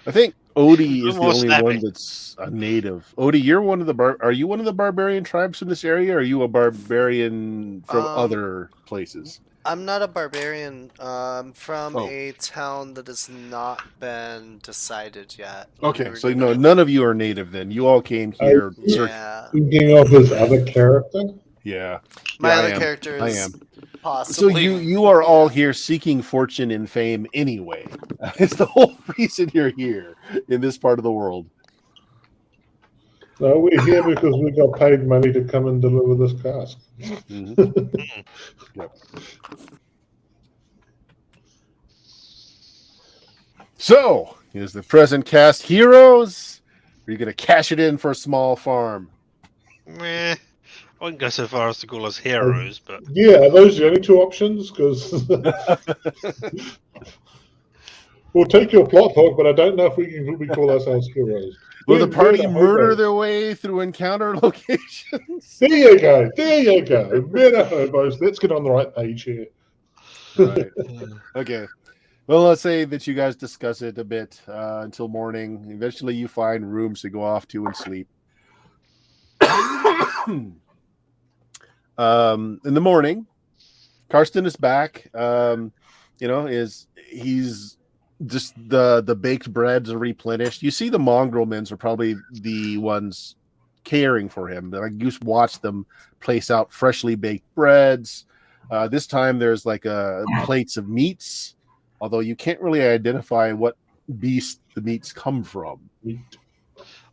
I think Odie is the more only snappy. one that's a native. Odie, you're one of the Are you one of the barbarian tribes from this area? Or are you a barbarian from other places? I'm not a barbarian. From Oh. a town that has not been decided yet. Okay, so no, none of you are native then. You all came here. Yeah. Thinking of his other character? Yeah. My Yeah, other character is I am. possibly. So you are all here seeking fortune and fame anyway. It's the whole reason you're here in this part of the world. No, we're here because we got paid money to come and deliver this cask. Yep. So, is the present cast heroes? Or are you going to cash it in for a small farm? Meh. I wouldn't go so far as to call us heroes, but Yeah, are those the only two options? Because we'll take your plot hook, but I don't know if we call ourselves heroes. Will the party murder their way through encounter locations? There you go. There you go. Meta hobos. Let's get on the right page here. Right. Okay. Well, let's say that you guys discuss it a bit until morning. Eventually, you find rooms to go off to and sleep. In the morning, Karsten is back. He's just the baked breads are replenished. You see the mongrel men are probably the ones caring for him. Like you watch them place out freshly baked breads. This time there's like plates of meats, although you can't really identify what beast the meats come from.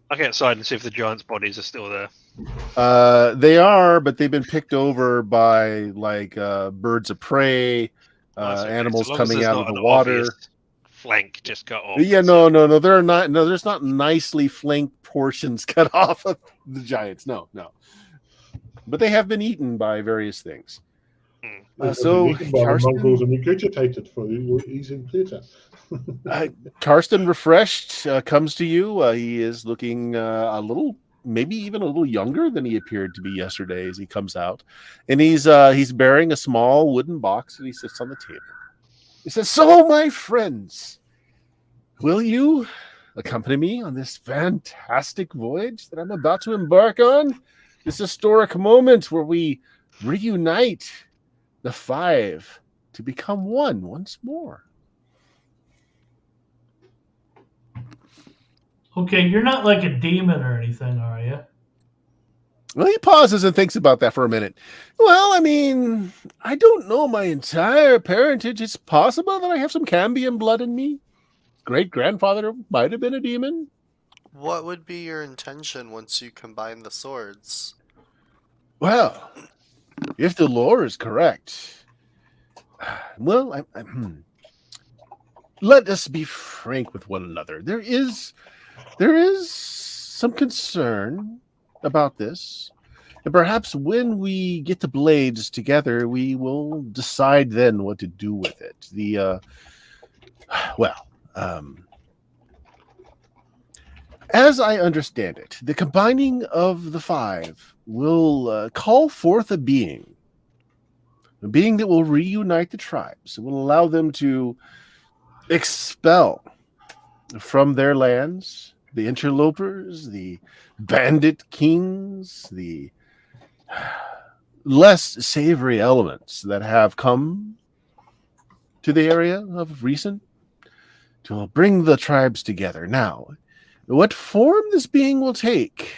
I'll get outside and see if the giants' bodies are still there. They are, but they've been picked over by like birds of prey, animals coming out of the water. Flank just cut off. Yeah, no. They're not. No, there's not nicely flanked portions cut off of the giants. No. But they have been eaten by various things. So Karsten, and regurgitated for you, easy pleasure. Karsten, refreshed, comes to you. He is looking maybe even a little younger than he appeared to be yesterday as he comes out, and he's bearing a small wooden box and he sits on the table. He says, "So, my friends, will you accompany me on this fantastic voyage that I'm about to embark on? This historic moment where we reunite the five to become one once more." Okay, you're not like a demon or anything, are you? Well, he pauses and thinks about that for a minute. Well, I mean, I don't know my entire parentage. It's possible that I have some Cambion blood in me. Great-grandfather might have been a demon. What would be your intention once you combine the swords? Well, if the lore is correct, well, let us be frank with one another. There is some concern about this, and perhaps when we get the blades together, we will decide then what to do with it. As I understand it, the combining of the five will call forth a being that will reunite the tribes. It will allow them to expel from their lands the interlopers, the bandit kings, the less savory elements that have come to the area of recent to bring the tribes together. Now, what form this being will take,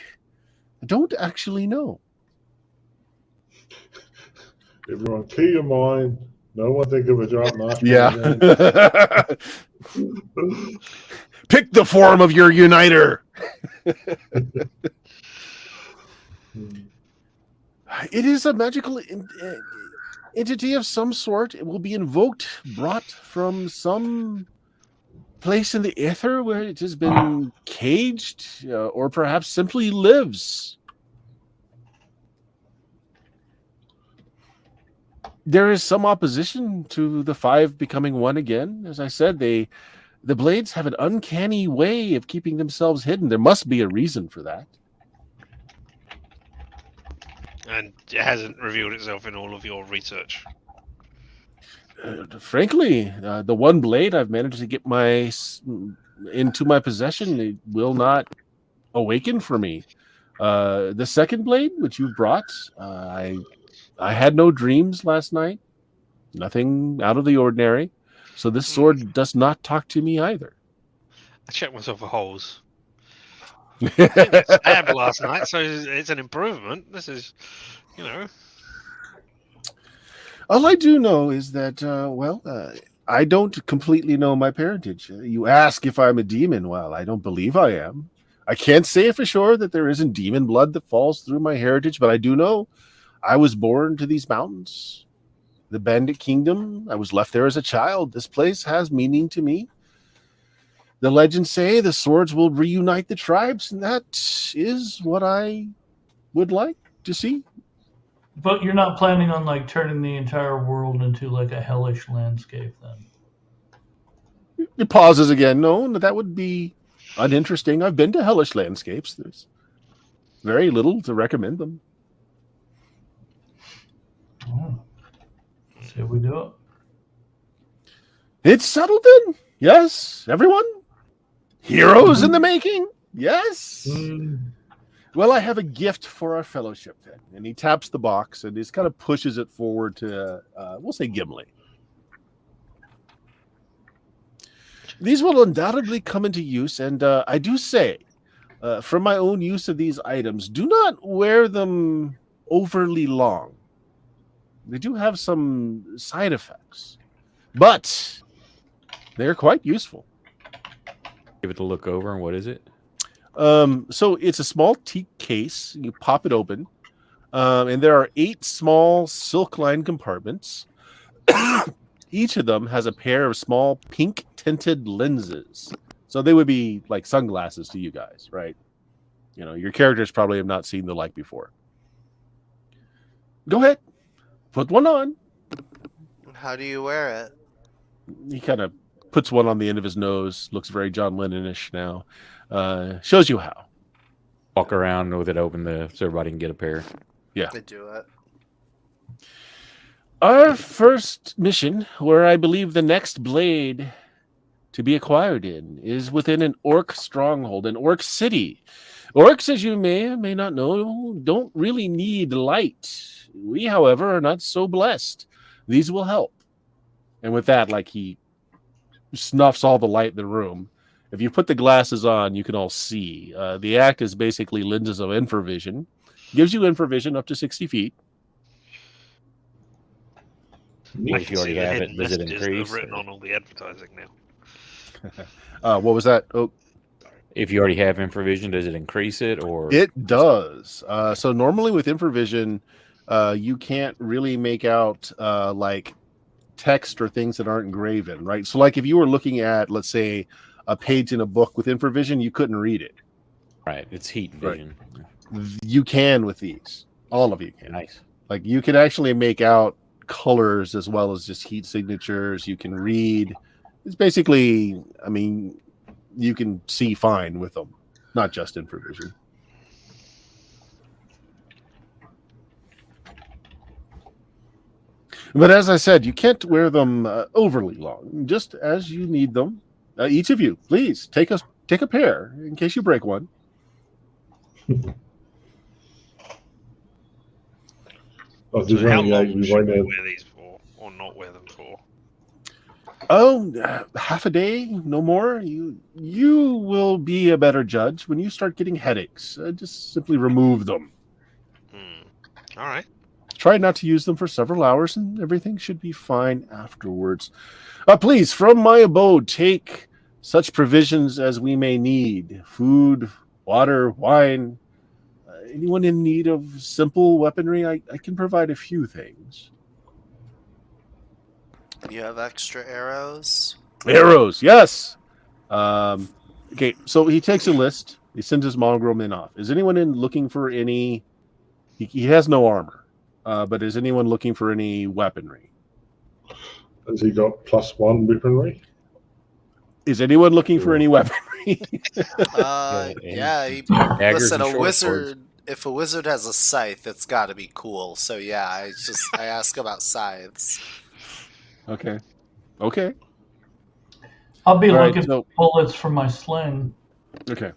I don't actually know. Everyone, clear your mind. No one think of a giant master. Yeah. Pick the form of your uniter. It is a magical entity of some sort. It will be invoked, brought from some place in the ether where it has been caged, or perhaps simply lives. There is some opposition to the five becoming one again. As I said, the blades have an uncanny way of keeping themselves hidden. There must be a reason for that. And it hasn't revealed itself in all of your research. Frankly, the one blade I've managed to get my into my possession, it will not awaken for me. The second blade, which you brought, I had no dreams last night. Nothing out of the ordinary. So this sword does not talk to me either. I checked myself for holes. I didn't get stabbed last night, so it's an improvement. This is, you know. All I do know is that, I don't completely know my parentage. You ask if I'm a demon. Well, I don't believe I am. I can't say for sure that there isn't demon blood that falls through my heritage, but I do know I was born to these mountains. The Bandit Kingdom, I was left there as a child. This place has meaning to me. The legends say the swords will reunite the tribes, and that is what I would like to see. But you're not planning on like turning the entire world into like a hellish landscape then? It pauses again. No, that would be uninteresting. I've been to hellish landscapes. There's very little to recommend them. Oh. So we do it. It's settled in. Yes, everyone. Heroes in the making. Yes. Well, I have a gift for our fellowship then. And he taps the box and just kind of pushes it forward to, we'll say Gimli. These will undoubtedly come into use, and I do say, from my own use of these items, do not wear them overly long. They do have some side effects, but they're quite useful. Give it a look over, and what is it? So it's a small teak case. You pop it open, and there are 8 small silk-lined compartments. Each of them has a pair of small pink-tinted lenses. So they would be like sunglasses to you guys, right? You know, your characters probably have not seen the like before. Go ahead. Put one on. How do you wear it? He kind of puts one on the end of his nose. Looks very John Lennon-ish now. Shows you how. Walk around with it open so everybody can get a pair. Yeah. I do it. Our first mission, where I believe the next blade to be acquired in, is within an orc stronghold, an orc city. Orcs, as you may or may not know, don't really need light. We, however, are not so blessed. These will help. And with that, like, he snuffs all the light in the room. If you put the glasses on, you can all see. The act is basically lenses of infravision. Gives you infravision up to 60 feet. If you already have it, does it increase? Written on all the advertising now. What was that? Oh, if you already have infravision, does it increase it, or it does? So normally with infravision, you can't really make out like text or things that aren't engraven, right? So like if you were looking at, let's say, a page in a book with infravision, you couldn't read it. Right, it's heat vision. Right. You can with these. All of you can. Nice. Like you can actually make out colors as well as just heat signatures. You can read. It's basically, I mean, you can see fine with them, not just infravision. But as I said, you can't wear them overly long, just as you need them. Each of you, please take a pair in case you break one. Oh, there's How only long 8. We should won't we have. wear these for, or not wear them for? Oh, half a day, no more. You will be a better judge when you start getting headaches. Just simply remove them. All right. Try not to use them for several hours, and everything should be fine afterwards. Please, from my abode, take such provisions as we may need: food, water, wine. Anyone in need of simple weaponry, I can provide a few things. You have extra arrows? Arrows, yes. Okay, so he takes a list. He sends his mongrel men off. Is anyone in looking for any? He has no armor, but is anyone looking for any weaponry? Has he got +1 weaponry? Is anyone looking for any weaponry? Yeah. Listen, a wizard. If a wizard has a scythe, it's got to be cool. So yeah, I ask about scythes. Okay. I'll be All right, looking so- for bullets for my sling. Okay.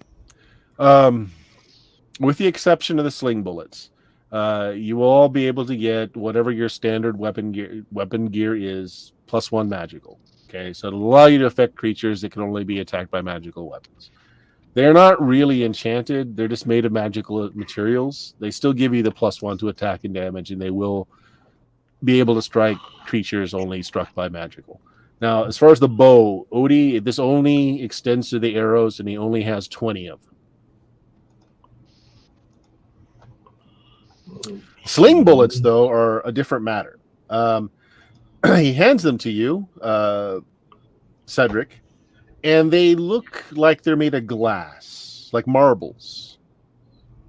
With the exception of the sling bullets, you will all be able to get whatever your standard weapon gear is, +1 magical. Okay, so it'll allow you to affect creatures that can only be attacked by magical weapons. They're not really enchanted; they're just made of magical materials. They still give you the +1 to attack and damage, and they will be able to strike creatures only struck by magical. Now, as far as the bow, Odie, this only extends to the arrows, and he only has 20 of them. Sling bullets, though, are a different matter. He hands them to you, Cedric, and they look like they're made of glass, like marbles.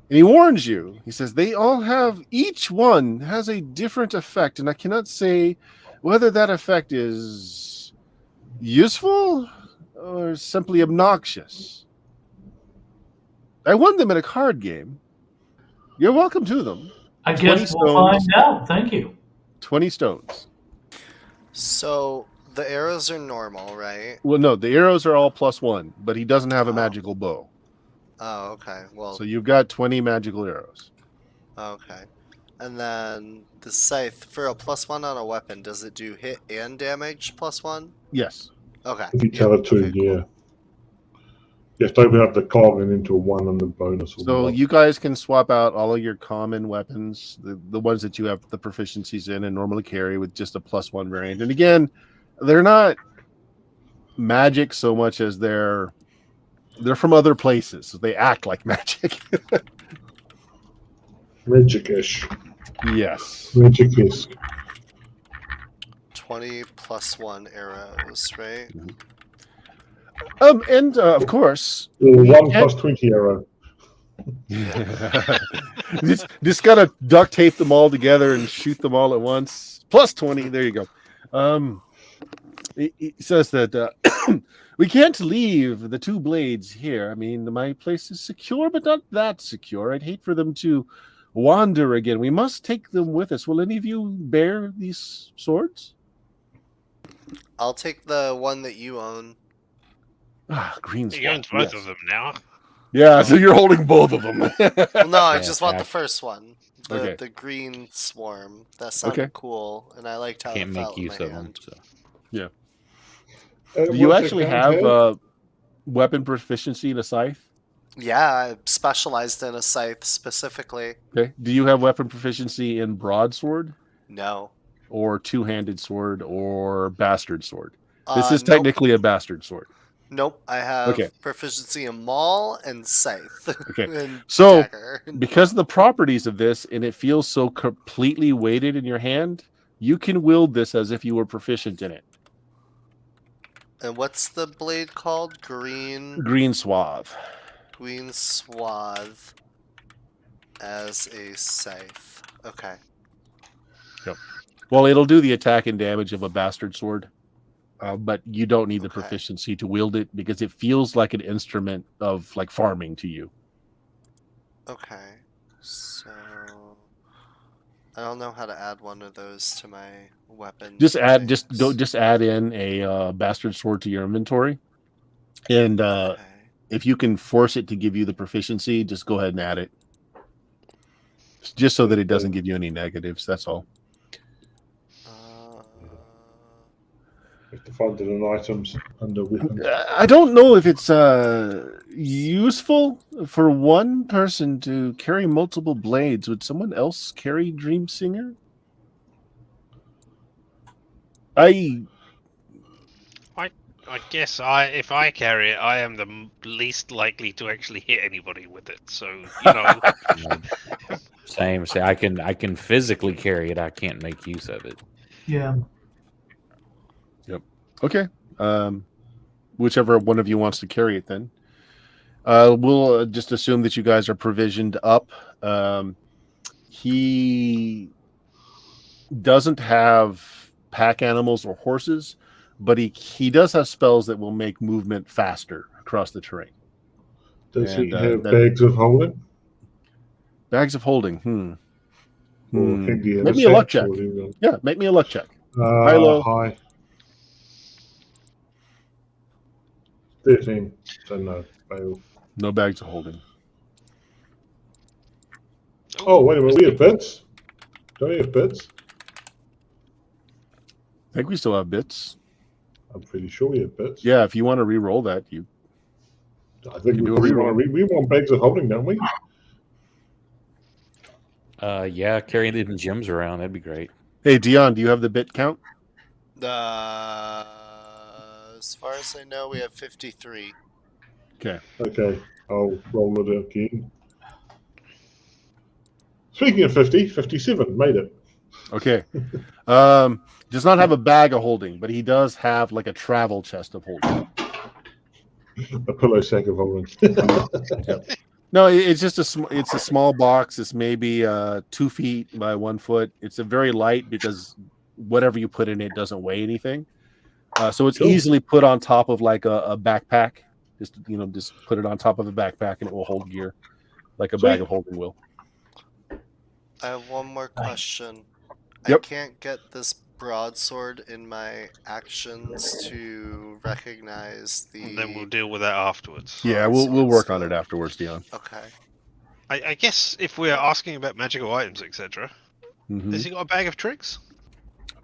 And he warns you. He says each one has a different effect, and I cannot say whether that effect is useful or simply obnoxious. I won them in a card game. You're welcome to them. I guess we'll find out. Thank you. 20 stones. So the arrows are normal, right? Well, no, the arrows are all +1, but he doesn't have a magical bow. Oh, okay. Well, so you've got 20 magical arrows. Okay. And then the scythe, for a +1 on a weapon, does it do hit and damage +1? Yes. Okay. If you tell it to, okay, yeah. cool. You have to open up the cog and into a 1 and the bonus. So you guys can swap out all of your common weapons, the ones that you have the proficiencies in and normally carry, with just a +1 variant. And again, they're not magic so much as they're from other places. So they act like magic. Magic-ish. Yes. Magic-ish. 20 +1 arrows, right? And of course, 1 + 20 arrow. just gotta duct tape them all together and shoot them all at once. +20. There you go. He says that we can't leave the 2 blades here. I mean, my place is secure, but not that secure. I'd hate for them to wander again. We must take them with us. Will any of you bear these swords? I'll take the one that you own. Green You own both of them now. Yeah, so you're holding both of them. Well, no, I just want the first one. The green swarm. That sounded cool, and I liked how it felt in my hand. So. Yeah. Do you actually have weapon proficiency in a scythe? Yeah, I specialized in a scythe specifically. Okay. Do you have weapon proficiency in broadsword? No. Or two-handed sword or bastard sword? This is technically a bastard sword. Nope, I have proficiency in maul and scythe. Okay. And so, dagger. because of the properties of this, and it feels so completely weighted in your hand, you can wield this as if you were proficient in it. And what's the blade called? Green swath. Green swath as a scythe. Okay. Yep. Well, it'll do the attack and damage of a bastard sword. But you don't need the proficiency to wield it because it feels like an instrument of like farming to you. Okay, so I don't know how to add one of those to my weapon. Just add in a bastard sword to your inventory, and if you can force it to give you the proficiency, just go ahead and add it, just so that it doesn't give you any negatives. That's all. To find it in items under weapons. I don't know if it's useful for one person to carry multiple blades. Would someone else carry Dream Singer? I guess if I carry it, I am the least likely to actually hit anybody with it. So Same. Say I can physically carry it. I can't make use of it. Yeah. Okay. Whichever one of you wants to carry it, then. We'll just assume that you guys are provisioned up. He doesn't have pack animals or horses, but he does have spells that will make movement faster across the terrain. Does he have bags of holding? Bags of holding. Make Make me a luck check. Yeah, make me a luck check. High, low. High. 13. So no, fail. No bags of holding. Oh, wait a minute. We have bits. Don't we have bits? I think we still have bits. I'm pretty sure we have bits. Yeah, if you want to re-roll that, you. I think You we do a probably reroll. we want bags of holding, don't we? Yeah, carry them gems around. That'd be great. Hey, Dion, do you have the bit count? As far as I know, we have 53. Okay. Okay, I'll roll it again. Speaking of 50, 57, made it. Okay. Does not have a bag of holding, but he does have like a travel chest of holding. A pillow sack of holding. No, it's just it's a small box. It's maybe 2 feet by 1 foot. It's a very light because whatever you put in it doesn't weigh anything. So it's Cool. easily put on top of like a backpack. Just put it on top of a backpack and it will hold gear like a Sweet. bag of holding will. I have one more question. Yep. I can't get this broadsword in my actions to recognize the. And then we'll deal with that afterwards. Yeah, we'll work on it afterwards, Dion. Okay. I guess if we're asking about magical items, etc., has he got a bag of tricks?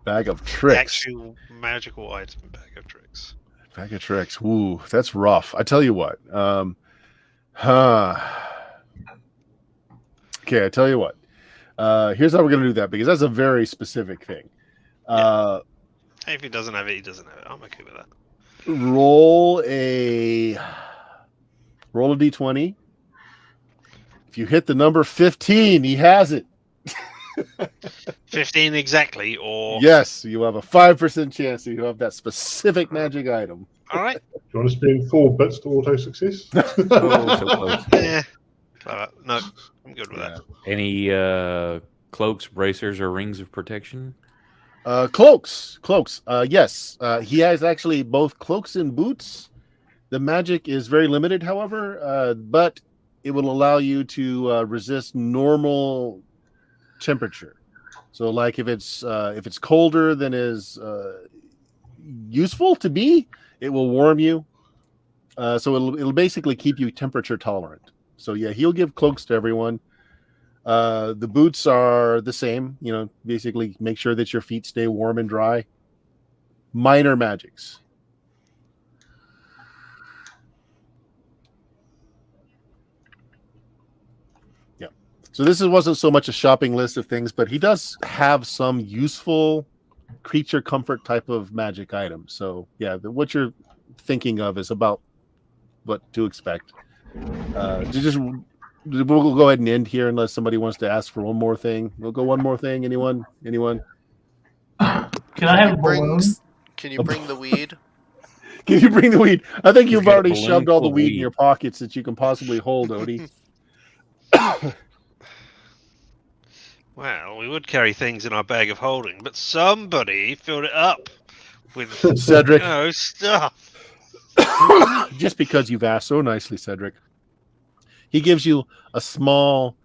Bag of The tricks. actual magical item bag of tricks. Bag of tricks. Ooh, that's rough. I tell you what. Okay, I tell you what. Here's how we're gonna do that because that's a very specific thing. Hey, if he doesn't have it, he doesn't have it. I'm okay with that. Roll a d20. If you hit the number 15, he has it. 15 exactly, or Yes, you have a 5% chance that you have that specific magic item. all right. Do you want to spend 4 bits to auto success? Oh, so close. Yeah. No, I'm good with that. Any cloaks, bracers, or rings of protection? Cloaks. Yes, he has actually both cloaks and boots. The magic is very limited, however, but it will allow you to resist normal temperature. So, like if it's colder than is useful to be, it will warm you. So it'll basically keep you temperature tolerant. So yeah, he'll give cloaks to everyone. The boots are the same. Basically make sure that your feet stay warm and dry. Minor magics. Yeah. So this wasn't so much a shopping list of things, but he does have some useful creature comfort type of magic items. So yeah, what you're thinking of is about what to expect. We'll go ahead and end here unless somebody wants to ask for one more thing. We'll go one more thing. Anyone? Can I have a balloon? Can you bring the weed? Can you bring the weed? I think you've got a already balloon shoved all the full of weed in weed. your pockets that you can possibly hold, Odie. Well, we would carry things in our bag of holding, but somebody filled it up with Cedric. stuff. Just because you've asked so nicely, Cedric. He gives you a small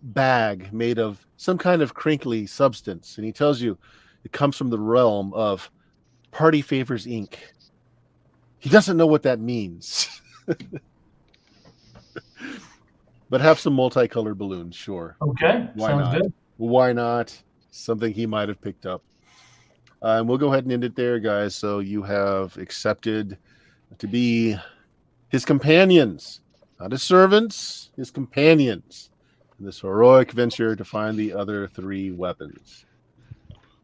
bag made of some kind of crinkly substance, and he tells you it comes from the realm of Party Favors Inc. He doesn't know what that means. But have some multicolored balloons, sure. Okay, Why sounds not? good. Why not? Something he might have picked up. And we'll go ahead and end it there, guys. So you have accepted to be his companions, not his servants, his companions in this heroic venture to find the other 3 weapons.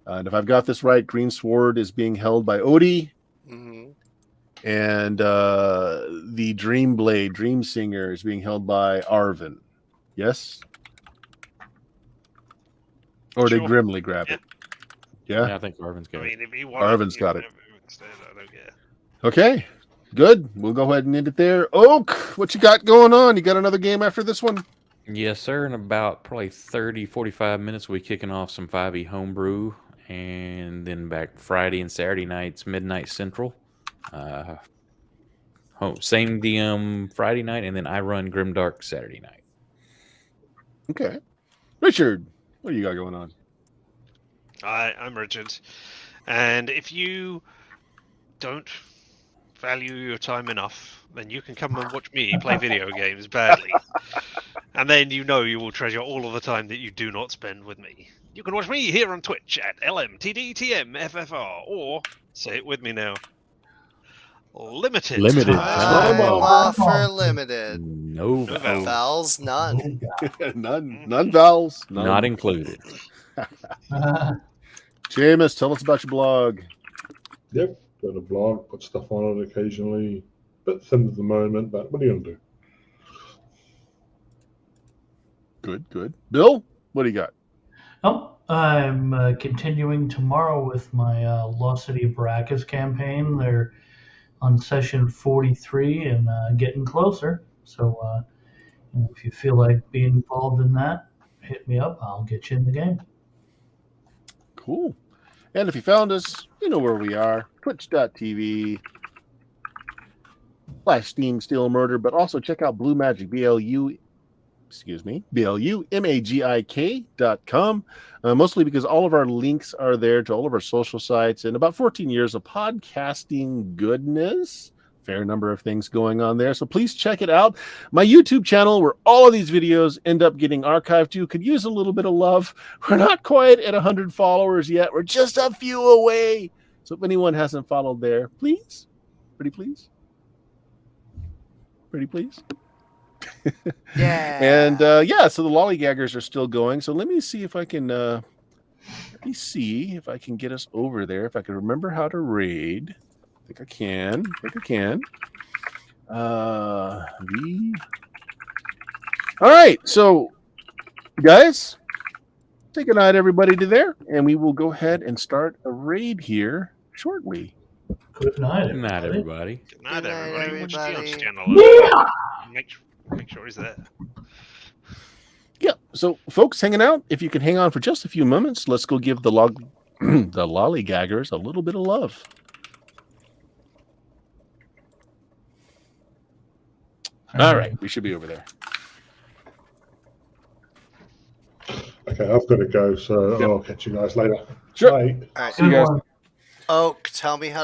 And if I've got this right, Green Sword is being held by Odie. Mm-hmm. And the Dream Blade, Dream Singer, is being held by Arvin. Yes? Or did Sure. Grimly grab it? Yeah? Yeah, I think Arvin's I got it. mean, if you want Arvin's got it. Instead, I don't care. Okay. Good. We'll go ahead and end it there. Oak, what you got going on? You got another game after this one? Yes, sir. In about probably 30, 45 minutes, we'll be kicking off some 5e homebrew. And then back Friday and Saturday nights, midnight central. Same DM Friday night, and then I run Grimdark Saturday night. Okay. Richard, what do you got going on? I'm Richard, and if you don't value your time enough, then you can come and watch me play video games badly. And then you know you will treasure all of the time that you do not spend with me. You can watch me here on Twitch at LMTDTMFFR, or say it with me now. Limited Limited time. time. Offer limited. No No vowels. Vowels, none. None vowels. None. Not included. Jameis, tell us about your blog. Yep, got a blog, put stuff on it occasionally. Bit thin at the moment, but what are you going to do? Good. Bill, what do you got? Oh, I'm continuing tomorrow with my Lost City of Baracus campaign. They're on session 43 and getting closer. So if you feel like being involved in that, hit me up. I'll get you in the game. Cool. And if you found us, you know where we are. Twitch.tv/Steam Steel Murder, but also check out Blue Magic, BLUMAGIK.com, mostly because all of our links are there to all of our social sites and about 14 years of podcasting goodness. Fair number of things going on there. So please check it out. My YouTube channel, where all of these videos end up getting archived to, could use a little bit of love. We're not quite at 100 followers yet. We're just a few away. So if anyone hasn't followed there, please, pretty please. Yeah. And so the lollygaggers are still going. So let me see if I can get us over there. If I can remember how to raid. I think I can. All right. So guys, say goodnight everybody to there, and we will go ahead and start a raid here shortly. Good night, Good night, everybody. Good night, Good night, everybody. Watch everybody. Dion's channel. Make sure he's there. Yeah. So folks hanging out, if you can hang on for just a few moments, let's go give the lollygaggers a little bit of love. All right, we should be over there. Okay, I've got to go, so Yep. I'll catch you guys later. Sure. Bye. All right. See you guys. one. Oak, tell me how to